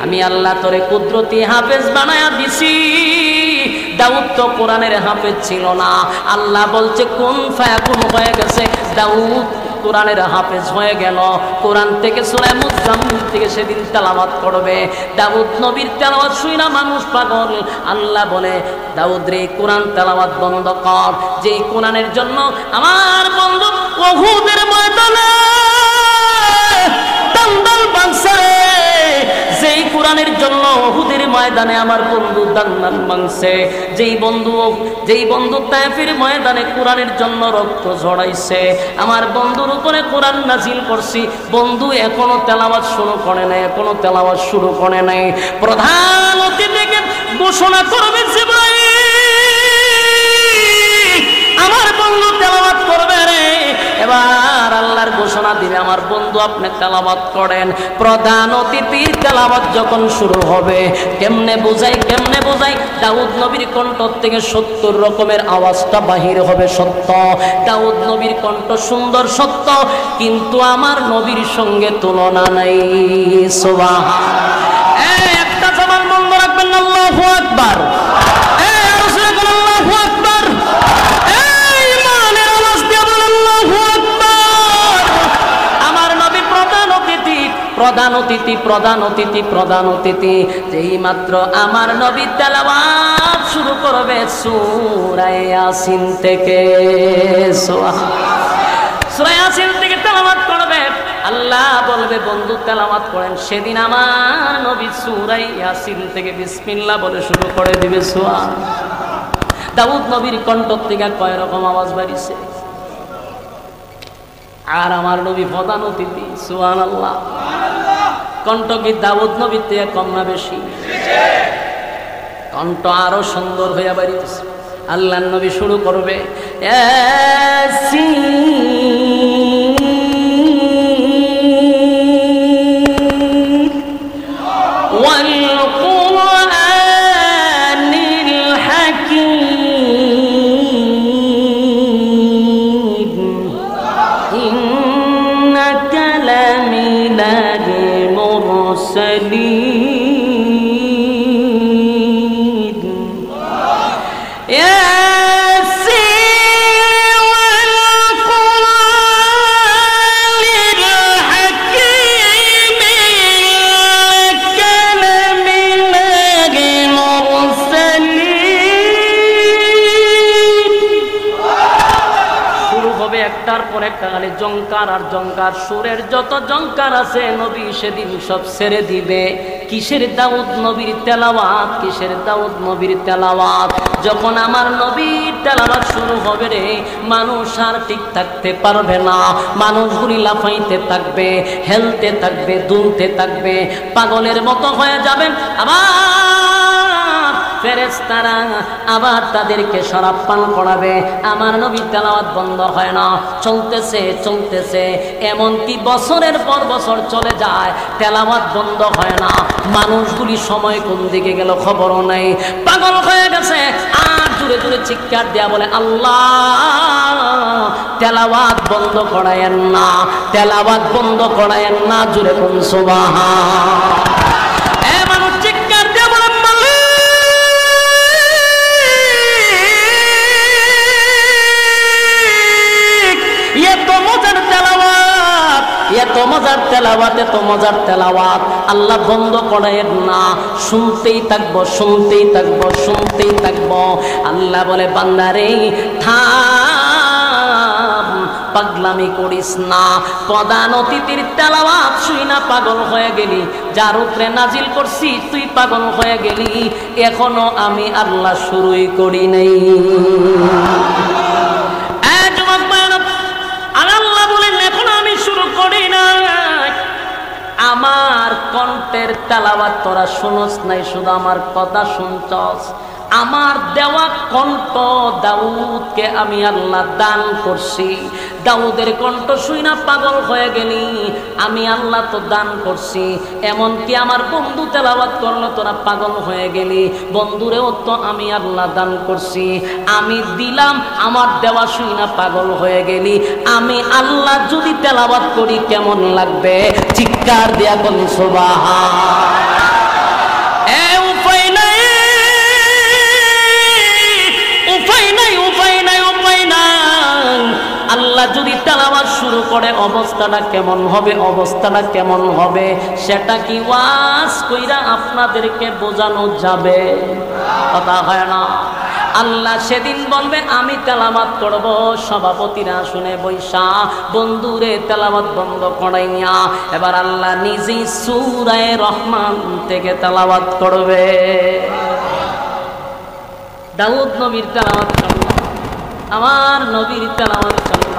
আমি আল্লাহ তোরে কুদরতি হাফেজ বানায়া দিছি। দাউদ তো কোরআনের হাফেজ ছিল না, আল্লাহ বলছে কোন ফায়াকুন হয়ে গেছে। দাউদ কোরআনের হাফেজ হয়ে গেল। কোরআন থেকে সূরা মুজাম্মিল থেকে সেদিন তেলাওয়াত করবে। দাউদ নবীর তেলাওয়াত শুইনা মানুষ পাগল। আল্লাহ বলে দাউদ রে কোরআন তেলাওয়াত বন্ধ কর। যেই কোরআনের জন্য আমার বন্ধু উহুদের ময়দানে দান্দাল বাংছে, যেই কোরআনের জন্য উহুদের ময়দানে আমার বন্ধু দান্দাল বাংছে, যেই বন্ধু তায়েফের ময়দানে কোরআনের জন্য রক্ত ঝরাইছে, আমার বন্ধুর উপরে কোরআন নাজিল করছি। বন্ধু এখনো তেলাওয়াত শুরু করে নাই, এখনো তেলাওয়াত শুরু করে নাই। প্রধান অতিথিকে ঘোষণা করবে জিবরাইল, আমার বন্ধু তেলাওয়াত করবে রে। এবার আল্লাহর ঘোষণা দিবে আমার বন্ধু আপনি তেলাওয়াত করেন। প্রধান অতিথির তেলাওয়াত যখন শুরু হবে, কেমনে বোঝাই, কেমনে বোঝাই, দাউদ নবীর কণ্ঠ থেকে 70 রকমের আওয়াজটা বাহির হবে সত্য। দাউদ নবীর কণ্ঠ সুন্দর সত্য, কিন্তু আমার নবীর সঙ্গে তুলনা নাই। সুবহান। একটা জবান বন্ধ রাখবেন, আল্লাহু আকবার। প্রধান অতিথি, প্রধান অতিথি, প্রধান অতিথি। যেই মাত্র আমার নবী তেলাওয়াত শুরু করবে সূরা ইয়াসিন থেকে, সূরা ইয়াসিন থেকে তেলাওয়াত করবে। আল্লাহ বলবে বন্ধু তেলাওয়াত করেন। সেদিন আমার নবী সূরা ইয়াসিন থেকে বিসমিল্লাহ বলে শুরু করে দিবে। সুবহান। দাউদ নবীর কণ্ঠ থেকে কয় রকম আওয়াজ বাড়িছে, আর আমার নবী প্রধান অতিথি। সুবহানাল্লাহ। কণ্ঠ কি দাউদ নবীর থেকে কম না বেশি? কণ্ঠ আরো সুন্দর হইয়া বাড়িতেছে। আল্লাহর নবী শুরু করবে জঙ্কার আর জঙ্কার, সুরের যত জঙ্কার আছে নবী সেদিন সব ছেড়ে দিবে। কিসের দাউদ নবীর তেলাওয়াত, কিসের দাউদ নবীর তেলাওয়াত। যখন আমার নবীর তেলাওয়াত শুরু হবে রে, মানুষ আর ঠিক থাকতে পারবে না। মানুষগুলি লাফাইতে থাকবে, হেলতে থাকবে, দুলতে থাকবে, পাগলের মতো হয়ে যাবে। আবার ফেরেশতারা আবার তাদেরকে শরাব পান করাবে। আমার নবী তেলাওয়াত বন্ধ হয় না, চলতেছে চলতেছে, এমনকি বছরের পর বছর চলে যায়, তেলাওয়াত বন্ধ হয় না। মানুষগুলি সময় কোন দিকে গেল খবরও নাই, পাগল হয়ে গেছে। আর জুড়ে জুড়ে চিৎকার দেয়া বলে, আল্লাহ তেলাওয়াত বন্ধ করায়েন না, তেলাওয়াত বন্ধ করায়েন না। জুড়ে কোন সুবহান। মানুষ চিৎকার দেয়া বলে, এত মজার তেলাওয়াত, এত মজার তেলাওয়াত, এত মজার তেলাওয়াত, আল্লাহ বন্ধ করেন না, শুনতেই থাকবো, শুনতেই থাকবো, শুনতেই থাকবো। আল্লাহ বলে, বান্দারে থাম, পাগলামি করিস না। প্রধান অতিথির তেলাওয়াত শুই না পাগল হয়ে গেলি, যার উপরে নাজিল করছি তুই পাগল হয়ে গেলি, এখনো আমি আল্লাহ শুরুই করি নাই। আমার কণ্ঠের তেলাওয়াত তোরা শুনস নাই, শুধু আমার কথা শুনছস। আমার দেওয়া কণ্ঠ দাউদকে আমি আল্লাহ দান করছি, দাউদের কণ্ঠ শুই না পাগল হয়ে গেলি, আমি আল্লাহ তো দান করছি। এমনকি আমার বন্ধু তেলাওয়াত করলো, তোরা পাগল হয়ে গেলি, বন্ধুরেও তো আমি আল্লাহ দান করছি। আমি দিলাম, আমার দেওয়া শুই না পাগল হয়ে গেলি, আমি আল্লাহ যদি তেলাওয়াত করি কেমন লাগবে? চিৎকার দিয়া কোন সুবহান। আল্লাহ যদি তেলাওয়াত শুরু করে অবস্থাটা কেমন হবে? অবস্থাটা কেমন হবে সেটা কি ওয়াজ কইরা আপনাদেরকে বোঝানো যাবে? কথা হয় না। আল্লাহ সেদিন বলবে আমি তেলাওয়াত করব, সভাপতিরা শুনে বৈশা বন্ধুরে তেলাওয়াত বন্ধ করাইয়া এবার আল্লাহ নিজেই সূরা রহমান থেকে তেলাওয়াত করবে। দাউদ নবীর তেলাওয়াত করল, আমার নবীর তেলাওয়াত করল,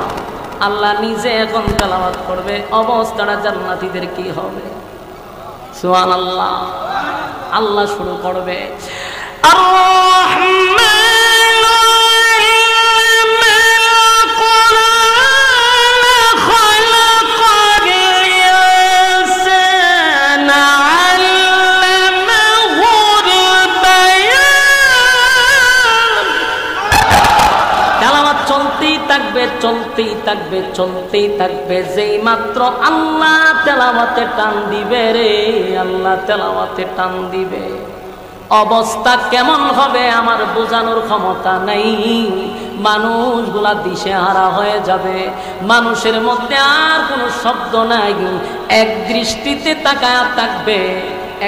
আল্লাহ নিজে এখন তেলাওয়াত করবে। অবস্থাটা জান্নাতীদের কি হবে? সুবহানাল্লাহ। আল্লাহ শুরু করবে, চলতেই থাকবে, চলতেই থাকবে। যেই মাত্র আল্লাহ তেলাওয়াতে টান দিবে রে, আল্লাহ তেলাওয়াতে টান দিবে, অবস্থা কেমন হবে আমার বোঝানোর ক্ষমতা নাই। মানুষগুলা দিশেহারা হয়ে যাবে, মানুষের মধ্যে আর কোনো শব্দ নাই, এক দৃষ্টিতে তাকায়া থাকবে,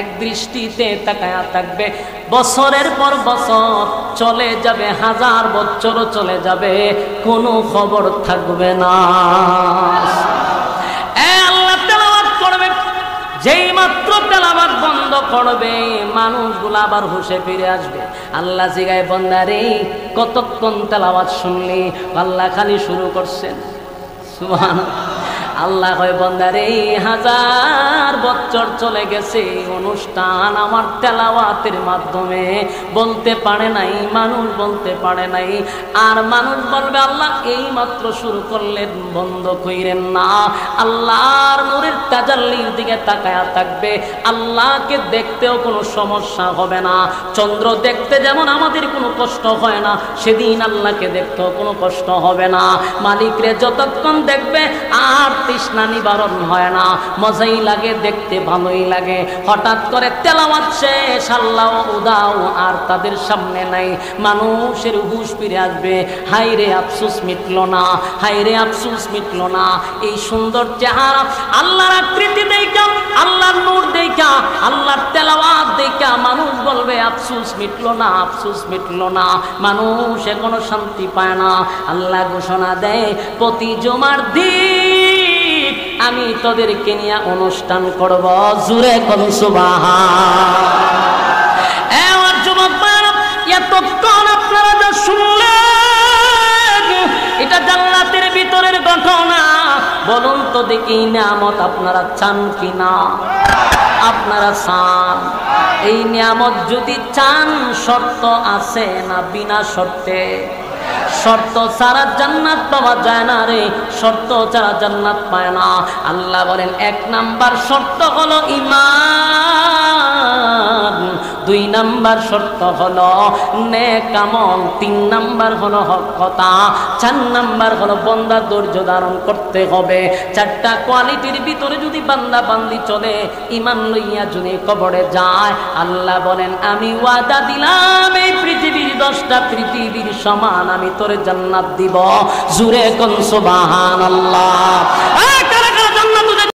এক দৃষ্টিতে তাকায়া থাকবে। বছরের পর বছর চলে যাবে, হাজার বছরও চলে যাবে, কোনো খবর থাকবে না। আল্লাহ তেলাওয়াত করবে, যেই মাত্র তেলাওয়াত বন্ধ করবে মানুষগুলো আবার হুঁশে ফিরে আসবে। আল্লাহ জিগায়, বান্দারে কতক্ষণ তেলাওয়াত শুনলি? আল্লাহ খালি শুরু করছেন। সুবহানাল্লাহ। আল্লাহ কয়, বান্দারে হাজার বছর চলে গেছে, অনুষ্ঠান আমার তেলাওয়াতের মাধ্যমে বলতে পারে নাই, মানুষ বলতে পারে নাই। আর মানুষ বলবে, আল্লাহ এই মাত্র শুরু করলেন, বন্ধ কইরেন না। আল্লাহর নূরের তাজাল্লির দিকে তাকায়া থাকবে, আল্লাহকে দেখতেও কোনো সমস্যা হবে না। চন্দ্র দেখতে যেমন আমাদের কোনো কষ্ট হয় না, সেদিন আল্লাহকে দেখতেও কোনো কষ্ট হবে না। মালিকরে যতক্ষণ দেখবে আর তৃষ্ণা নিবারণ হয় না, মজাই লাগে, দেখতে ভালোই লাগে। হঠাৎ করে তেলাওয়াত শেষ, আল্লাহ উদাও আর তাদের সামনে নাই, মানুষের হুঁশ ফিরে আসবে। হায়রে আফসোস মিটল না, হায়রে আফসোস মিটল না। এই সুন্দর চেহারা, আল্লাহর আকৃতি দেখা, আল্লাহর নূর দেখা, আল্লাহর তেলাওয়াত দেখা মানুষ বলবে আফসোস মিটল না, আফসোস মিটল না। মানুষ এখনো শান্তি পায় না। আল্লাহ ঘোষণা দেয়, প্রতি জুমার দিন আমি তোদেরকে নিয়ে অনুষ্ঠান করব। জুরে কোন সুবহান। আমার যুবক ভাইরা, এতক্ষণ আপনারা যা শুনলেন এটা জান্নাতের ভিতরের ঘটনা। বলুন তো দেখি, নিয়ামত আপনারা চান কিনা? আপনারা চান? এই নিয়ামত যদি চান, শর্ত আছে না বিনা শর্তে? শর্ত ছাড়া জান্নাত পাওয়া যায় না রে, শর্ত ছাড়া জান্নাত পায় না। আল্লাহ বলেন 1 নাম্বার শর্ত হলো ঈমান, 2 নাম্বার শর্ত হলো নেক আমল, 3 নাম্বার হলো হক কথা, 4 নাম্বার হলো বান্দা ধৈর্য ধারণ করতে হবে। 4টা কোয়ালিটির ভিতরে যদি বান্দা বান্দি চলে, ঈমান লইয়া যদি কবরে যায়, আল্লাহ বলেন আমি ওয়াদা দিলাম এই পৃথিবীর 10টা পৃথিবীর সমান আমি তোরে জান্নাত দিব। জুরে কোন সুবহানাল্লাহ।